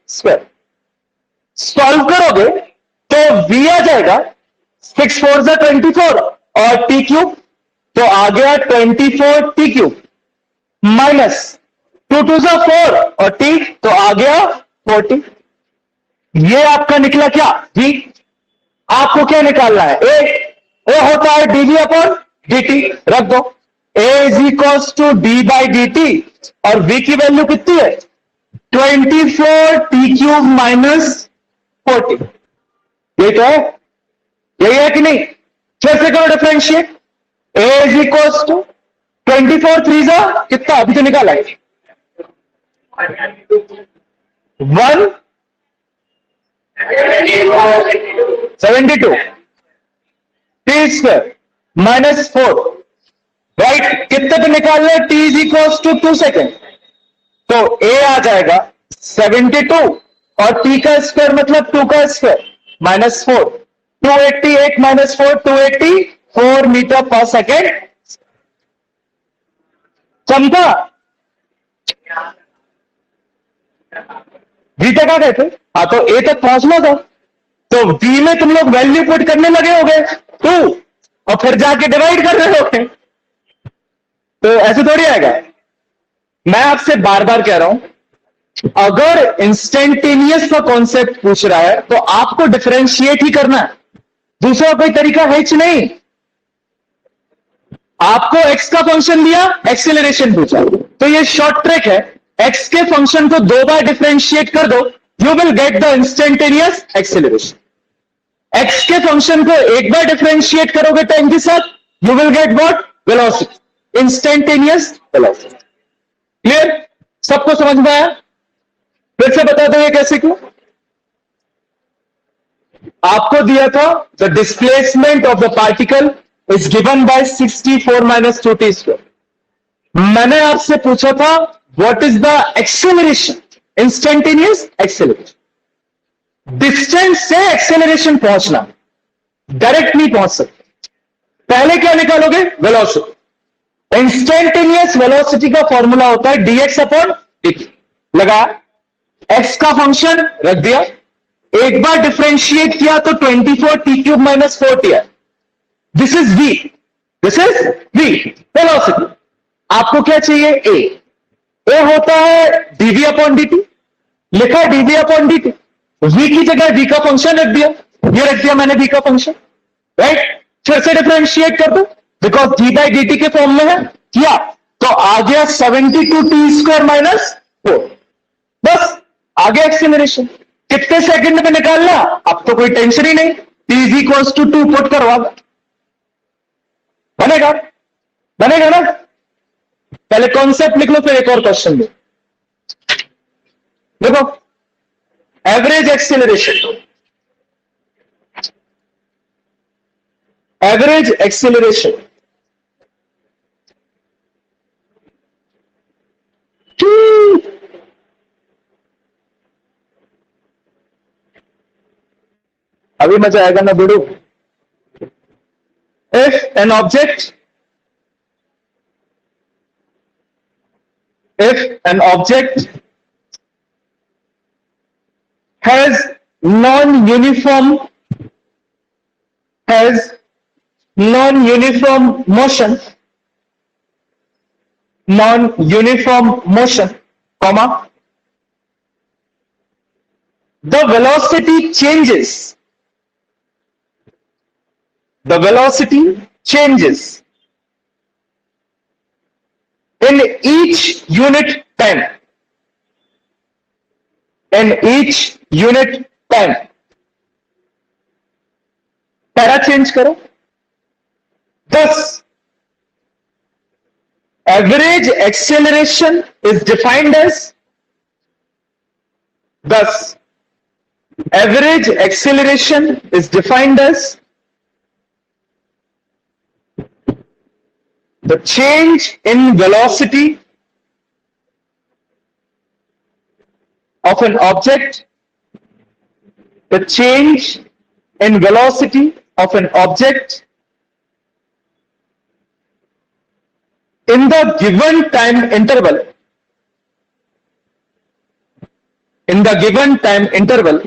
square. Solve करोगे तो v आ जाएगा 6 4 जा 24 और t क्यूब, तो आ गया 24 t क्यूब माइनस 2 2 जा 4 और t, तो आ गया 40। ये आपका निकला क्या, v। आपको क्या निकालना है, a होता है dv अपॉन dt, रख दो। a is equals to D by D T और v की वैल्यू कितनी है, 24 t क्यूब माइनस 40। यही तो है, यही है कि नहीं। फिर से करो differentiate. a is equals to 24 3 जा कितना, अभी तो निकाला है 1 72 t स्क्वायर माइनस 4, राइट। कितने पे निकाल रहे, t is equal to 2 second, तो a आ जाएगा 72 और t का स्क्वायर मतलब 2 का स्क्वायर माइनस 4, 288 माइनस 4 284 मीटर पर सेकेंड। समझा, v तक आ गए थे, हाँ, तो a तक पहुंचना था, तो v में तुम लोग वैल्यू पुट करने लगे होगे 2 और फिर जाके डिवाइड कर रहे होगे, तो ऐसे थोड़ी आएगा। मैं आपसे बार बार कह रहा हूं, अगर इंस्टेंटेनियस का कॉन्सेप्ट पूछ रहा है तो आपको डिफरेंशिएट ही करना है, दूसरा कोई तरीका है ही नहीं। आपको x का फंक्शन दिया, एक्सेलरेशन पूछा, तो ये शॉर्ट ट्रिक है, x के फंक्शन को दो बार डिफरेंशिएट कर दो, you will get the instantaneous acceleration. x के फंक्शन को एक बार डिफरेंशिएट करोगे टाइम के साथ, you will get what, velocity, instantaneous velocity. Clear, सबको समझ में आया। फिर से बता दो ये कैसे क्यों। आपको दिया था the displacement of the particle is given bye 64 minus 2t square. मैंने आपसे पूछा था what is the acceleration, instantaneous acceleration. Distance से एक्सेलरेशन पहुंचना, डायरेक्ट नहीं पहुंच सकते। पहले क्या निकालोगे, वेलोसिटी। इंस्टेंटेनियस वेलोसिटी का फॉर्मूला होता है dx अपॉन dt। लगा, x का फंक्शन रख दिया, एक बार डिफरेंशिएट किया तो 24 t क्यूब माइनस 40 है। This is v, this is v, velocity. आपको क्या चाहिए, a होता है dv अपॉन dt, लिखा dv अपॉन dt, v की जगह v का फंक्शन रख दिया, ये रख दिया मैंने v का फंक्शन, राइट। फिर से डिफरेंशिएट कर दो बिकॉज d बाई dt के फॉर्म में है, किया तो आ गया 72 t स्क्वायर माइनस 4। बस आ गया एक्सेलरेशन। कितने सेकंड में निकालना, अब तो कोई टेंशन ही नहीं, t is equals to 2 put करवा, बनेगा, बनेगा ना। पहले कॉन्सेप्ट लिख लो, फिर एक और क्वेश्चन दो। देखो, एवरेज एक्सेलरेशन, एवरेज एक्सेलरेशन अभी मजा आएगा ना बुड़ू। If an object has non-uniform motion, comma, the velocity changes. The velocity changes in each unit time. In each unit time. Para change करो. Thus, average acceleration is defined as average acceleration is defined as the change in velocity of an object, the change in velocity of an object in the given time interval, in the given time interval,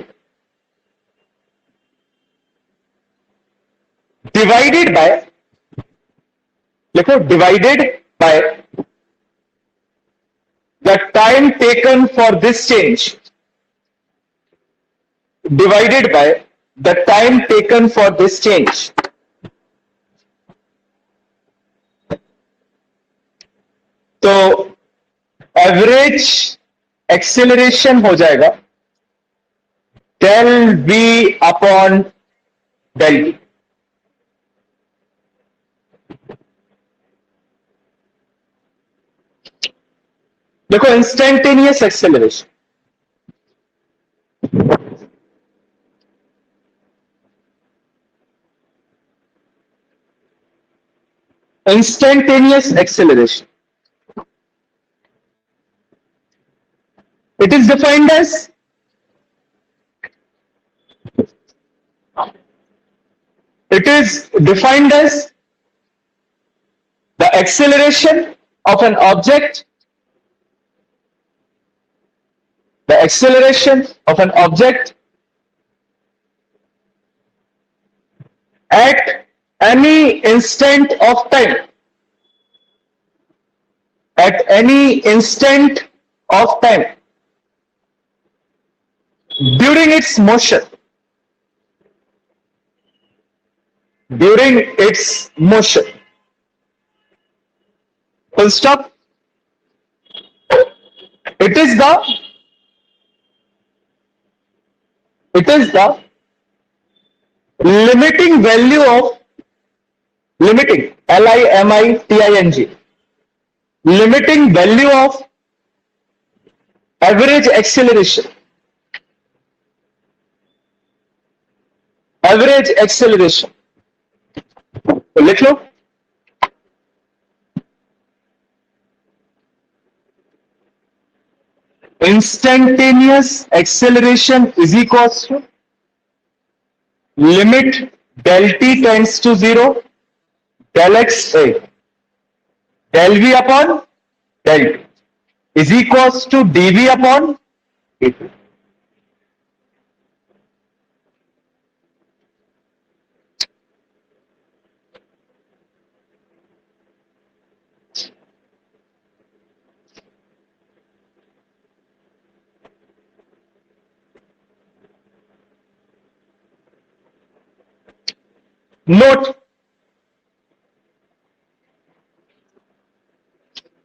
divided by, divided by the time taken for this change, divided by the time taken for this change. तो average acceleration हो जाएगा del v upon del t. देखो instantaneous acceleration, instantaneous acceleration, it is defined as the acceleration of an object, the acceleration of an object at any instant of time, at any instant of time during its motion, during its motion. Full stop. It is the limiting value of limiting, L-I-M-I-T-I-N-G, limiting value of average acceleration. Average acceleration. तो लिख लो. Instantaneous acceleration is equals to limit del t tends to 0, del x a, del v upon del t is equals to dv upon dt.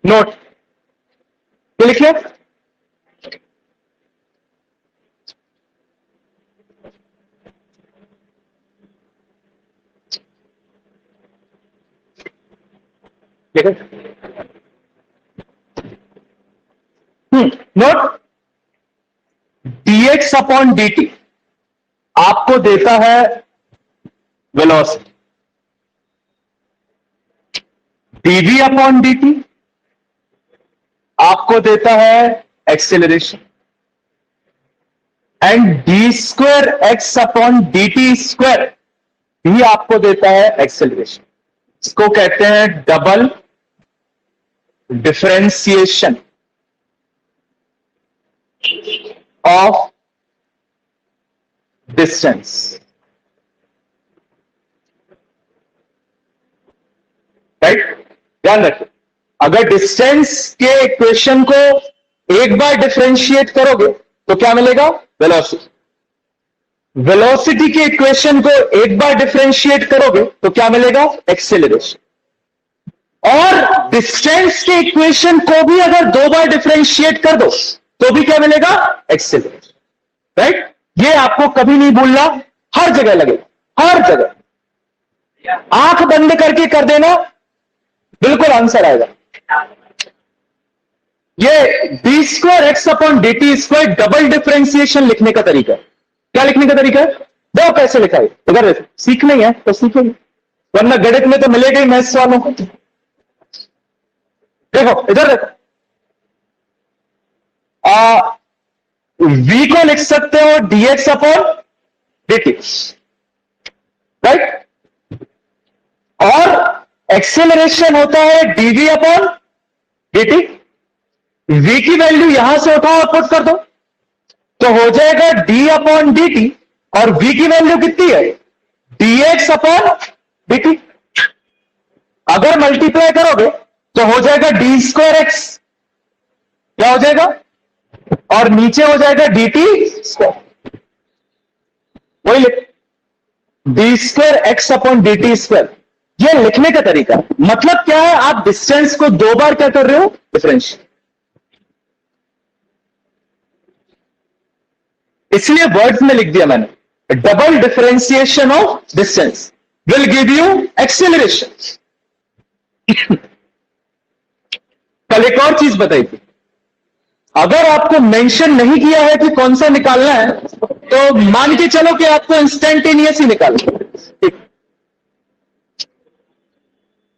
Note, ये लिख लिया. Note, dx upon dt आपको देता है velocity, dv upon dt आपको देता है acceleration, and D square x upon D T square भी आपको देता है एक्सेलरेशन. इसको कहते हैं double differentiation of distance. Right, ध्यान रखिए. अगर डिस्टेंस के इक्वेशन को एक बार डिफरेंशिएट करोगे तो क्या मिलेगा? वेलोसिटी. वेलोसिटी के इक्वेशन को एक बार डिफरेंशिएट करोगे तो क्या मिलेगा? एक्सेलरेशन। और डिस्टेंस के इक्वेशन को भी अगर दो बार डिफरेंशिएट कर दो तो भी क्या मिलेगा? एक्सेलरेशन। राइट? ये आपको कभी नहीं भूलना, हर जगह लगेगा, हर जगह। आंख बंद करके कर देना, बिल्कुल आंसर आएगा। ये D square x upon D T square double differentiation लिखने का तरीका है। क्या लिखने का तरीका है? देखो कैसे लिखा है, इधर देखो। सीखना ही है तो सीखेंगे, वरना गणित में तो मिलेगा ही मैथ्स वालों को। देखो इधर देखो, वी को लिख सकते हो dx अपॉन dt, राइट? और एक्सेलरेशन होता है dv अपॉन dt। v की वैल्यू यहां से उठाओ और पुट कर दो तो हो जाएगा d अपॉन dt, और v की वैल्यू कितनी है? dx upon dt। अगर मल्टीप्लाई करोगे तो हो जाएगा डी स्क्वायर एक्स, क्या हो जाएगा? और नीचे हो जाएगा डी टी स्क्वायर। वही लिख, D square x upon D T square. यह लिखने का तरीका है। मतलब क्या है? आप डिस्टेंस को दो बार क्या कर रहे हो? डिफरेंशिएट। इसलिए वर्ड्स में लिख दिया मैंने, double differentiation of distance will give you acceleration. कल एक और चीज बताई थी, अगर आपको मेंशन नहीं किया है कि कौन सा निकालना है तो मान के चलो कि आपको इंस्टेंटेनियस ही निकालना है। ठीक,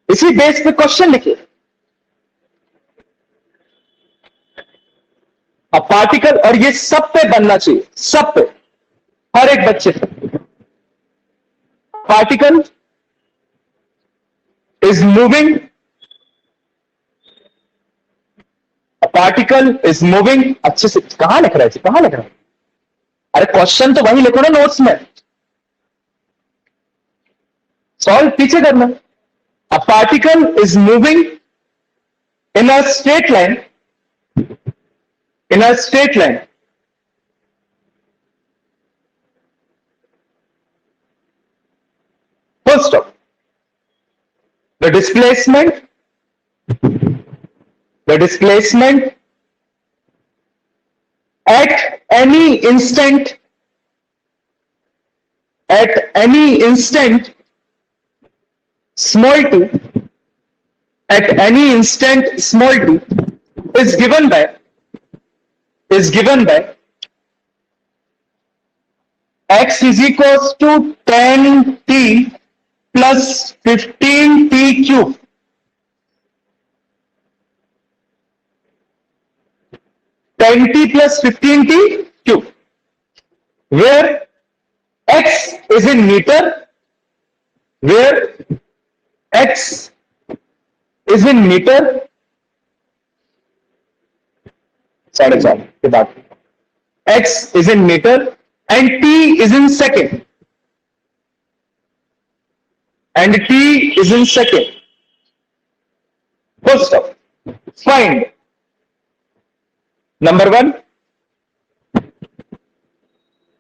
इसी बेस पे क्वेश्चन लिखिए। अब पार्टिकल, और ये सब पे बनना चाहिए, सब पे, हर एक बच्चे पे। Particle is moving, particle is moving. अच्छे से कहां लिख रहा है जी, कहां लिख रहा है? अरे क्वेश्चन तो वही लिखो ना नोट्स में, सॉल्व पीछे करना। A particle is moving in a straight line, in a straight line full stop. The displacement, the displacement at any instant, at any instant small t, at any instant small t is given by x is equals to 10t plus 15t cube, 10t plus 15t cube, where x is in meter, where x is in meter, 4.5 के बाद x is in meter and t is in second, and t is in second. Full stop. Find number 1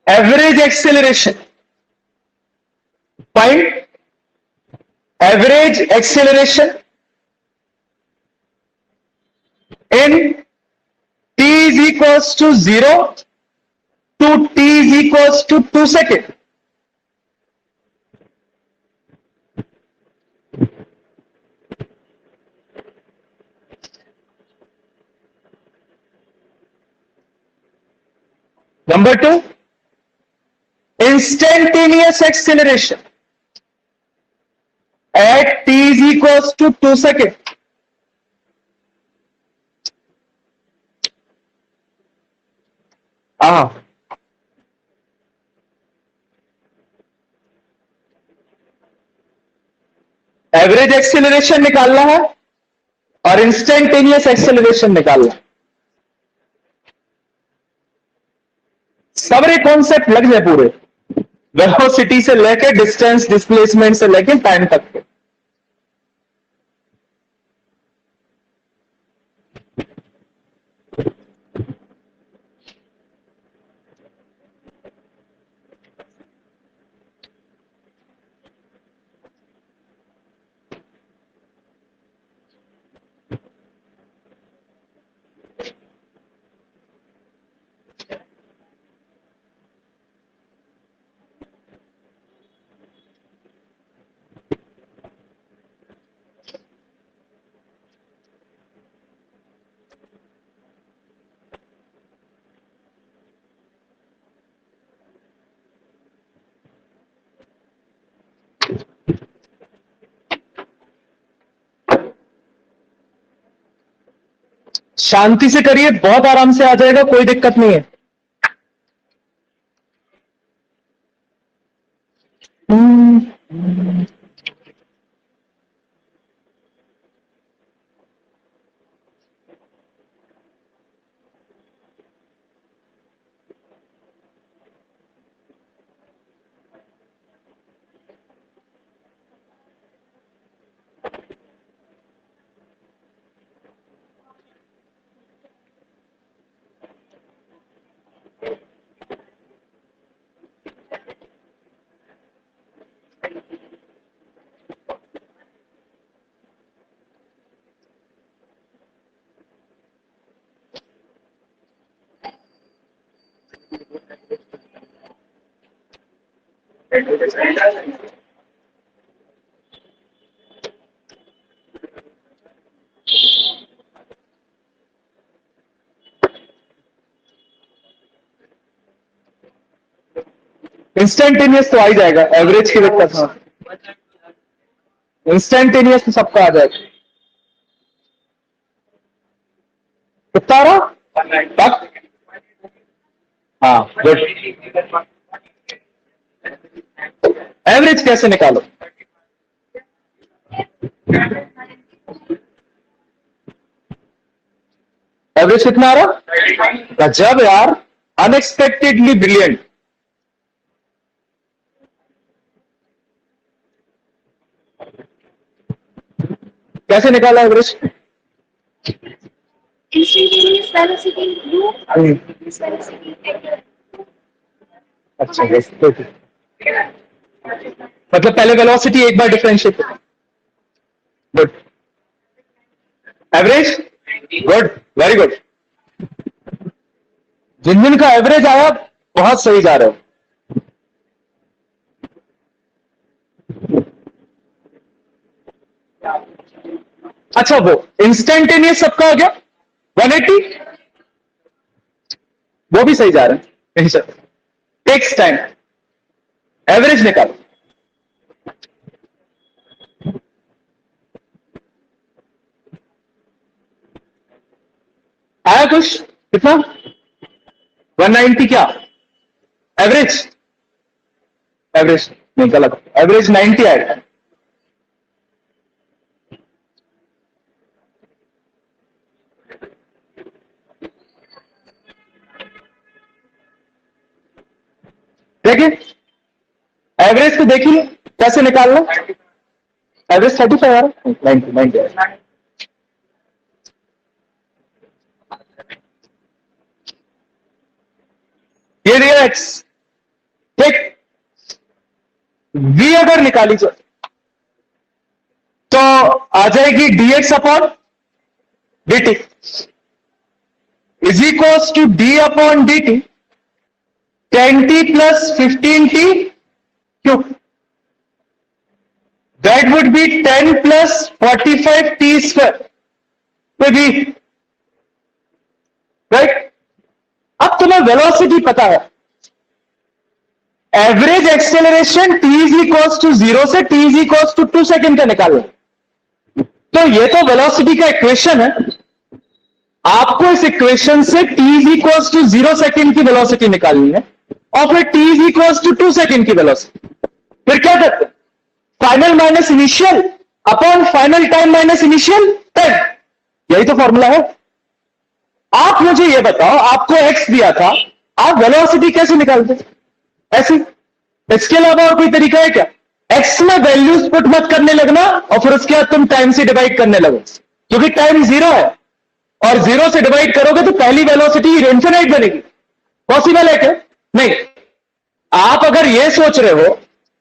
average acceleration. Find average acceleration in t is equals to 0 to t is equals to 2 seconds. Number 2, instantaneous acceleration at t is equals to 2 seconds. Average acceleration निकालना है और instantaneous acceleration निकालना है। सारे concept लग जाए पूरे, velocity से लेके डिस्टेंस, डिस्प्लेसमेंट से लेके टाइम तक के। शांति से करिए, बहुत आराम से आ जाएगा, कोई दिक्कत नहीं है। इंस्टेंटेनियस तो आ ही जाएगा, एवरेज की दिक्कत है, इंस्टेंटेनियस तो सबका आ जाएगा। कितना आ रहा तक? हाँ गुड। एवरेज कैसे निकालो? एवरेज कितना आ रहा? गजब यार, अनएक्सपेक्टेडली ब्रिलियंट। कैसे निकाला एवरेज? अच्छा मतलब पहले वेलोसिटी एक बार differentiate. Good. Average good, very good. जिन जिन का एवरेज आया बहुत सही जा रहे हो। अच्छा वो इंस्टेंटेनियस सबका आ गया 180, वो भी सही जा रहा है। टेक्स टाइम, एवरेज निकालो। आया कुछ? कितना? 190 क्या एवरेज? एवरेज नहीं, गलत, एवरेज 90 आएगा। देखिए एवरेज तो देखिए कैसे निकालना। एवरेज 35 आ रहा है, 90 आ रहा है। ये दिया एक्स, ठीक। वी अगर निकाली जाए तो आ जाएगी dx upon dt is equals to d upon dt 10t plus 15t cube. That would be 10 plus 45t square पे भी, राइट। अब तुम्हें वेलोसिटी पता है, average acceleration t is equals to 0 से t is equals to 2 second का निकालना। तो ये तो वेलोसिटी का इक्वेशन है, आपको इस इक्वेशन से t is equals to 0 second की वेलोसिटी निकालनी है और फिर t is equals to 2 second की वेलोसिटी। फिर क्या करते हैं? Final minus initial upon final time minus initial time, यही तो फॉर्मूला है। आप मुझे ये बताओ, आपको x दिया था, आप वेलोसिटी कैसे निकालते? ऐसे। इसके अलावा और कोई तरीका है क्या? x में वैल्यूज पुट मत करने लगना और फिर उसके बाद तुम टाइम से डिवाइड करने लगो, क्योंकि टाइम 0 है और 0 से डिवाइड करोगे तो पहली वेलोसिटी इनफिनिट बनेगी। पॉसिबल है क्या? नहीं। आप अगर ये सोच रहे हो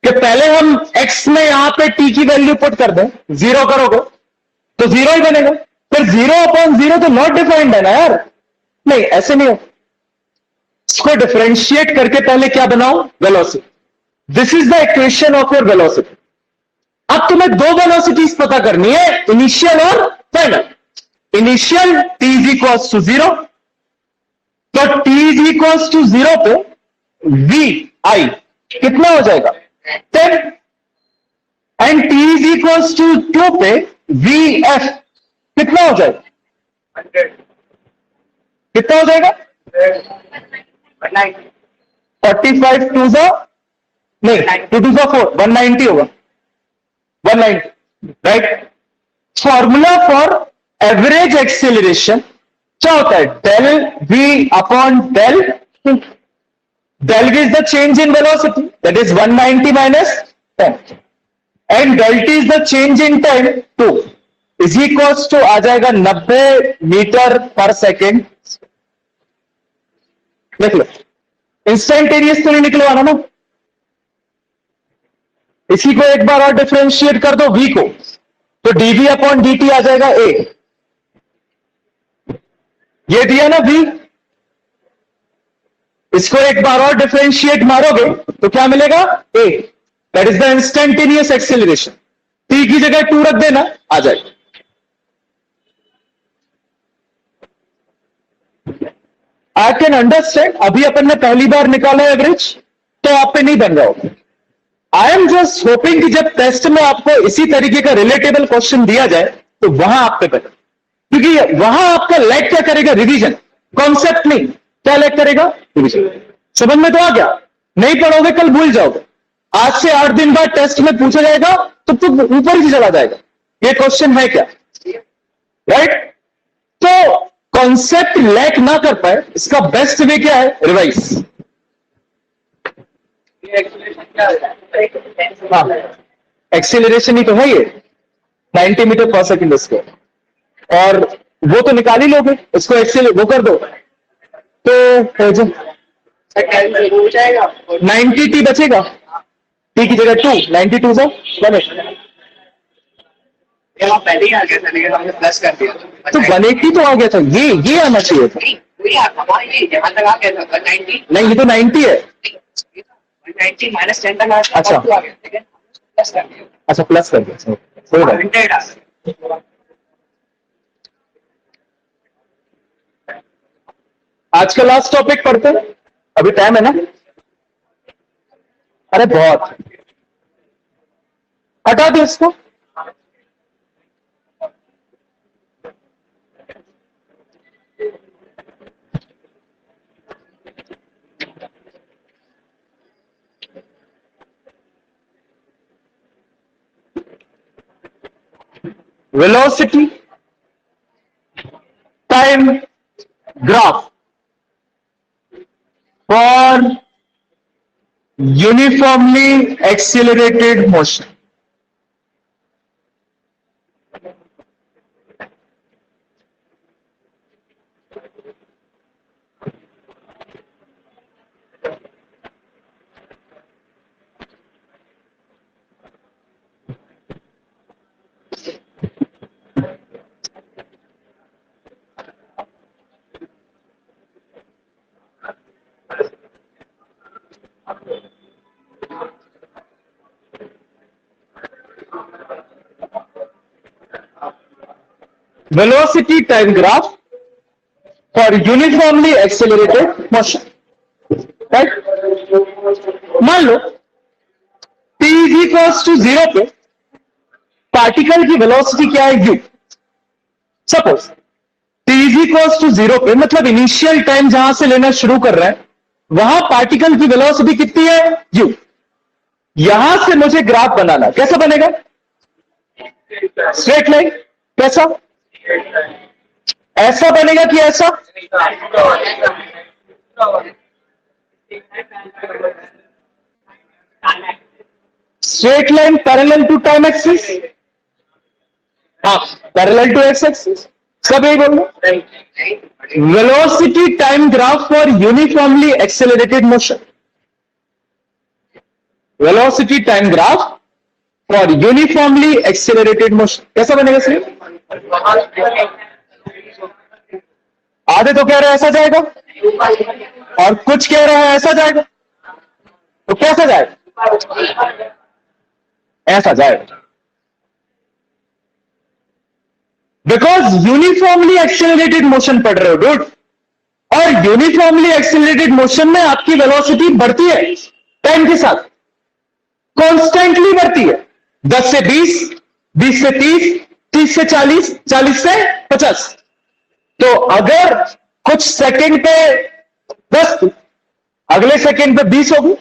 कि पहले हम x में यहां पे t की वैल्यू पुट कर दें, 0 करोगे तो 0 ही बनेगा, फिर 0 अपॉन 0 तो नॉट डिफाइंड है ना यार। नहीं, ऐसे नहीं हो। इसको डिफरेंशिएट करके पहले क्या बनाओ? Velocity. This is the equation of your velocity. अब तुम्हें दो वेलोसिटीज पता करनी है, इनिशियल और final. Initial t is equals to 0, तो t इज इक्वल्स टू 0 पे v i कितना हो जाएगा? 10, and t is equals to 2 पे v f कितना हो जाएगा? कितना हो जाएगा? 45 टू ज़ा नहीं 2 टू ज़ा 4 190 होगा 190 right. Formula for average acceleration क्या होता है? Del V upon del del V is the change in velocity that is 190 minus 10 and del T is the change in time 2 is equals to आ जाएगा 90 metre per second. देख लो instantaneous तो नहीं निकलवाना ना, इसी को एक बार और डिफरेंशिएट कर दो v को, तो dv अपॉन dt आ जाएगा a। ये दिया ना v, इसको एक बार और डिफरेंशिएट मारोगे तो क्या मिलेगा? a that is the instantaneous acceleration. t की जगह 2 रख देना, आ जाएगा। आई कैन अंडरस्टैंड अभी अपन ने पहली बार निकाला एवरेज तो आप पे नहीं बन रहा होगा। आई एम जस्ट होपिंग कि जब टेस्ट में आपको इसी तरीके का रिलेटेबल क्वेश्चन दिया जाए तो वहां आप पे बने, क्योंकि वहां आपका लैग क्या करेगा? रिवीजन, कॉन्सेप्ट नहीं। क्या लैग करेगा? रिवीजन। समझ में तो आ गया? नहीं पढ़ोगे कल भूल जाओगे। आज से 8 दिन बाद टेस्ट में पूछा जाएगा तो ऊपर ही चला जाएगा, ये क्वेश्चन है क्या, राइट? तो कॉन्सेप्ट लैक ना कर पाए इसका बेस्ट वे क्या है? रिवाइज। हाँ, एक्सेलरेशन ही तो है ये 90 मीटर पर सेकेंड स्क्वायर, और वो तो निकाल ही लोगे, इसको एक्सेल वो कर दो तो हो जाएगा 90 टी बचेगा, टी की जगह 2 92 से 180 पहले ही आ गया था लेकिन हमने प्लस कर दिया तो 180 तो आ गया था, ये आना चाहिए था। यहाँ तक आ गया था 190 नहीं, ये तो 90 है। 190 माइनस 10 तक अच्छा। आ गया लेकिन प्लस कर दिया। अच्छा, प्लस कर दिया, कोई बात नहीं। 100 आ गया। आज का लास्ट टॉपिक पढ़ते हैं, अभी टाइम है ना? अरे बहुत, हटा दो इसको। Velocity time graph for uniformly accelerated motion. Velocity time graph for uniformly accelerated motion, right? मान लो t is equals to 0 पे पार्टिकल की वेलोसिटी क्या है? u। Suppose t is equals to 0 पे, मतलब इनिशियल टाइम जहां से लेना शुरू कर रहा है वहां पार्टिकल की वेलोसिटी कितनी है? u। यहां से मुझे ग्राफ बनाना, कैसा बनेगा? Straight line. कैसा? ऐसा बनेगा कि ऐसा? Straight line parallel to time axis. हाँ, पैरेलल टू एक्स एक्सिस। सब यही बोल रहे। Velocity time graph for uniformly accelerated motion. Velocity time graph for uniformly accelerated motion कैसा बनेगा सर? आधे तो कह रहे हैं ऐसा जाएगा और कुछ कह रहे हैं ऐसा जाएगा, तो कैसा जाएगा? ऐसा जाएगा, बिकॉज यूनिफॉर्मली एक्सेलरेटेड मोशन पढ़ रहे हो डूड, और यूनिफॉर्मली एक्सेलरेटेड मोशन में आपकी वेलोसिटी बढ़ती है टाइम के साथ, कॉन्स्टेंटली बढ़ती है। 10 से 20, 20 से 30, 30 से 40, 40 से 50। तो अगर कुछ सेकंड पे 10 थी, अगले सेकंड पे 20 होगी,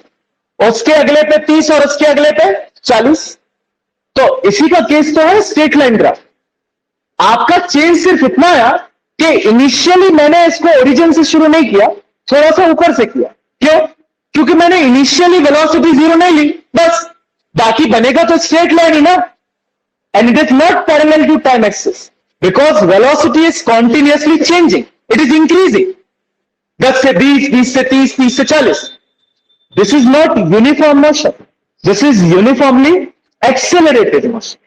उसके अगले पे 30 और उसके अगले पे 40। तो इसी का केस तो है स्ट्रेट लाइन ग्राफ। आपका चेंज सिर्फ इतना आया कि इनिशियली मैंने इसको ओरिजिन से शुरू नहीं किया, थोड़ा सा ऊपर से किया। क्यों? क्योंकि मैंने इनिशियली वेलोसिटी 0 नहीं ली, बस। बाकी बनेगा तो स्ट्रेट लाइन ही ना। And it is not parallel to time axis because velocity is continuously changing, it is increasing. 10 से 20, 20 से 30, 30 से 40। This is not uniform motion, this is uniformly accelerated motion.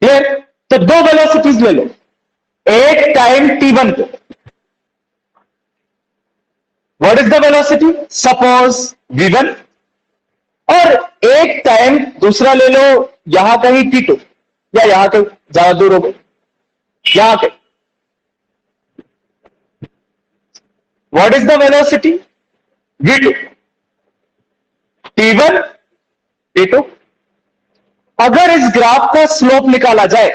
Clear? तो दो वेलोसिटीज ले लो, एक टाइम t1 पे। What is the velocity? Suppose v1। और एक टाइम दूसरा ले लो, यहां कहीं t2, या यहां कहीं, ज्यादा दूर हो गई, यहां कहीं। What is the velocity? v2, t1, t2। अगर इस ग्राफ का स्लोप निकाला जाए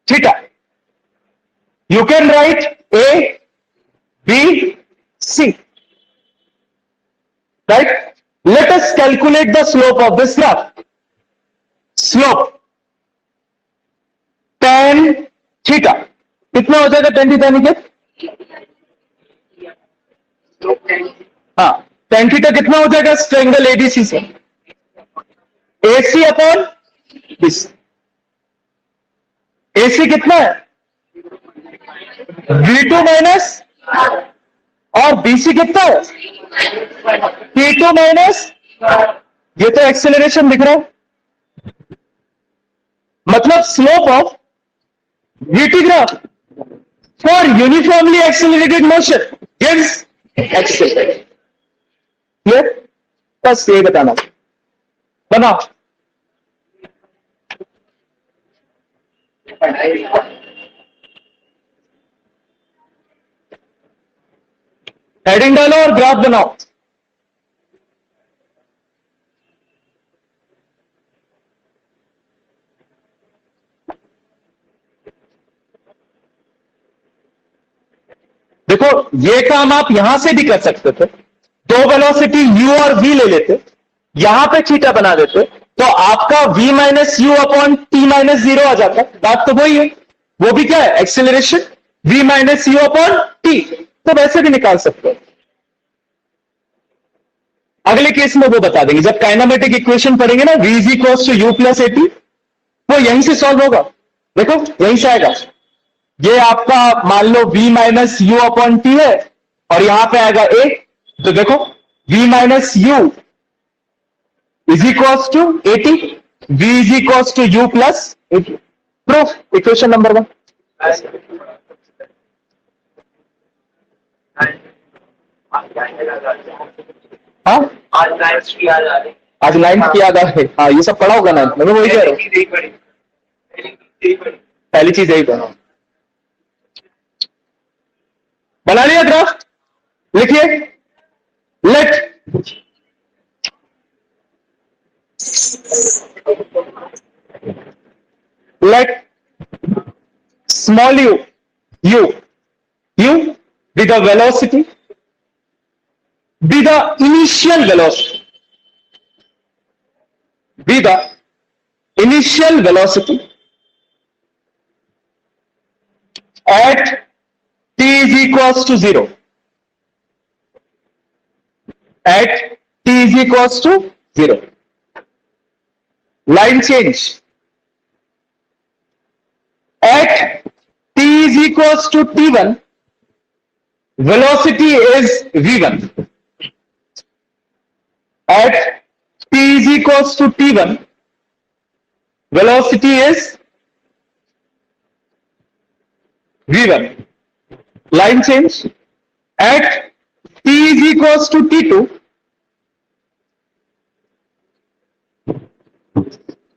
theta, you can write a b c, right? Let us calculate the slope of this graph. Slope tan theta कितना हो जाएगा? tan theta निकल, हाँ, tan theta कितना हो जाएगा ट्रायंगल एडीसी से? AC upon BC। AC कितना है? V2 माइनस, और BC कितना है? T2 माइनस, ये तो एक्सेलरेशन दिख रहा है। मतलब slope of VT graph for uniformly accelerated motion gives acceleration. Clear? बस ये बताना। बनाओ। हेडिंग डालो और ग्राफ बनाओ। देखो, ये काम आप यहां से भी कर सकते थे, दो वेलोसिटी u और v ले लेते, यहां पे थीटा बना देते, तो आपका v minus u upon T minus 0 आ जाता। बात तो वही है, वो भी क्या है? Acceleration, v minus u upon T. तो वैसे भी निकाल सकते हो। अगले केस में वो बता देंगे, जब काइनेमेटिक इक्वेशन पढ़ेंगे ना, v is equals to u plus a t, वो यहीं से सॉल्व होगा। देखो, यहीं से आएगा। ये आपका मान लो v minus u upon t है, और यहां पे आएगा a। तो देखो, v minus u is equals to a t, v is equals to u plus a t. Proof, equation number 1। हाँ, आज नाइट्स की याद आ रही। आज 9th की याद आ गई। हाँ, ये सब पढ़ा होगा 9th में, मैं वही कह रहा हूँ। पहली चीज यही बना। बना लिया ग्राफ? लिखिए, late small u be the velocity, be the initial velocity, be the initial velocity at t is equals to 0, at t is equals to 0. Line change. At t is equals to t1, velocity is v1. At t is equals to t1, velocity is v1. Line change. At t is equals to t2,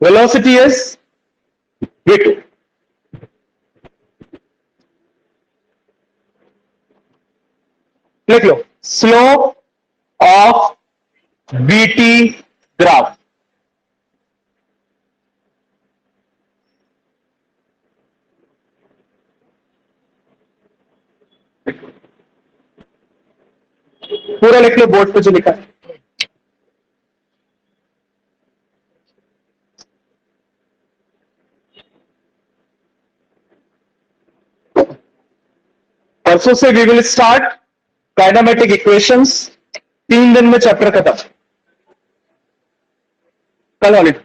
velocity is v2. लिख लो, slope of BT graph. पूरा लिख लो board पे जो लिखा है। परसों से we will start kinematic equations. 3 दिन में चैप्टर खत्म। कल हॉलीडे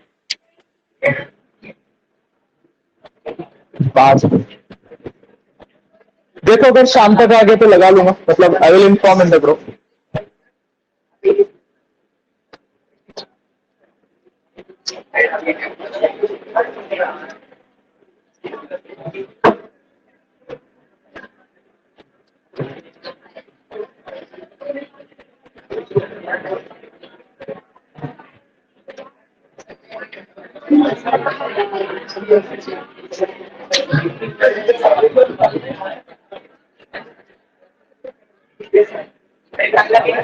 5 देखो, अगर शाम तक आ गए तो लगा लूंगा, मतलब I will inform in the group.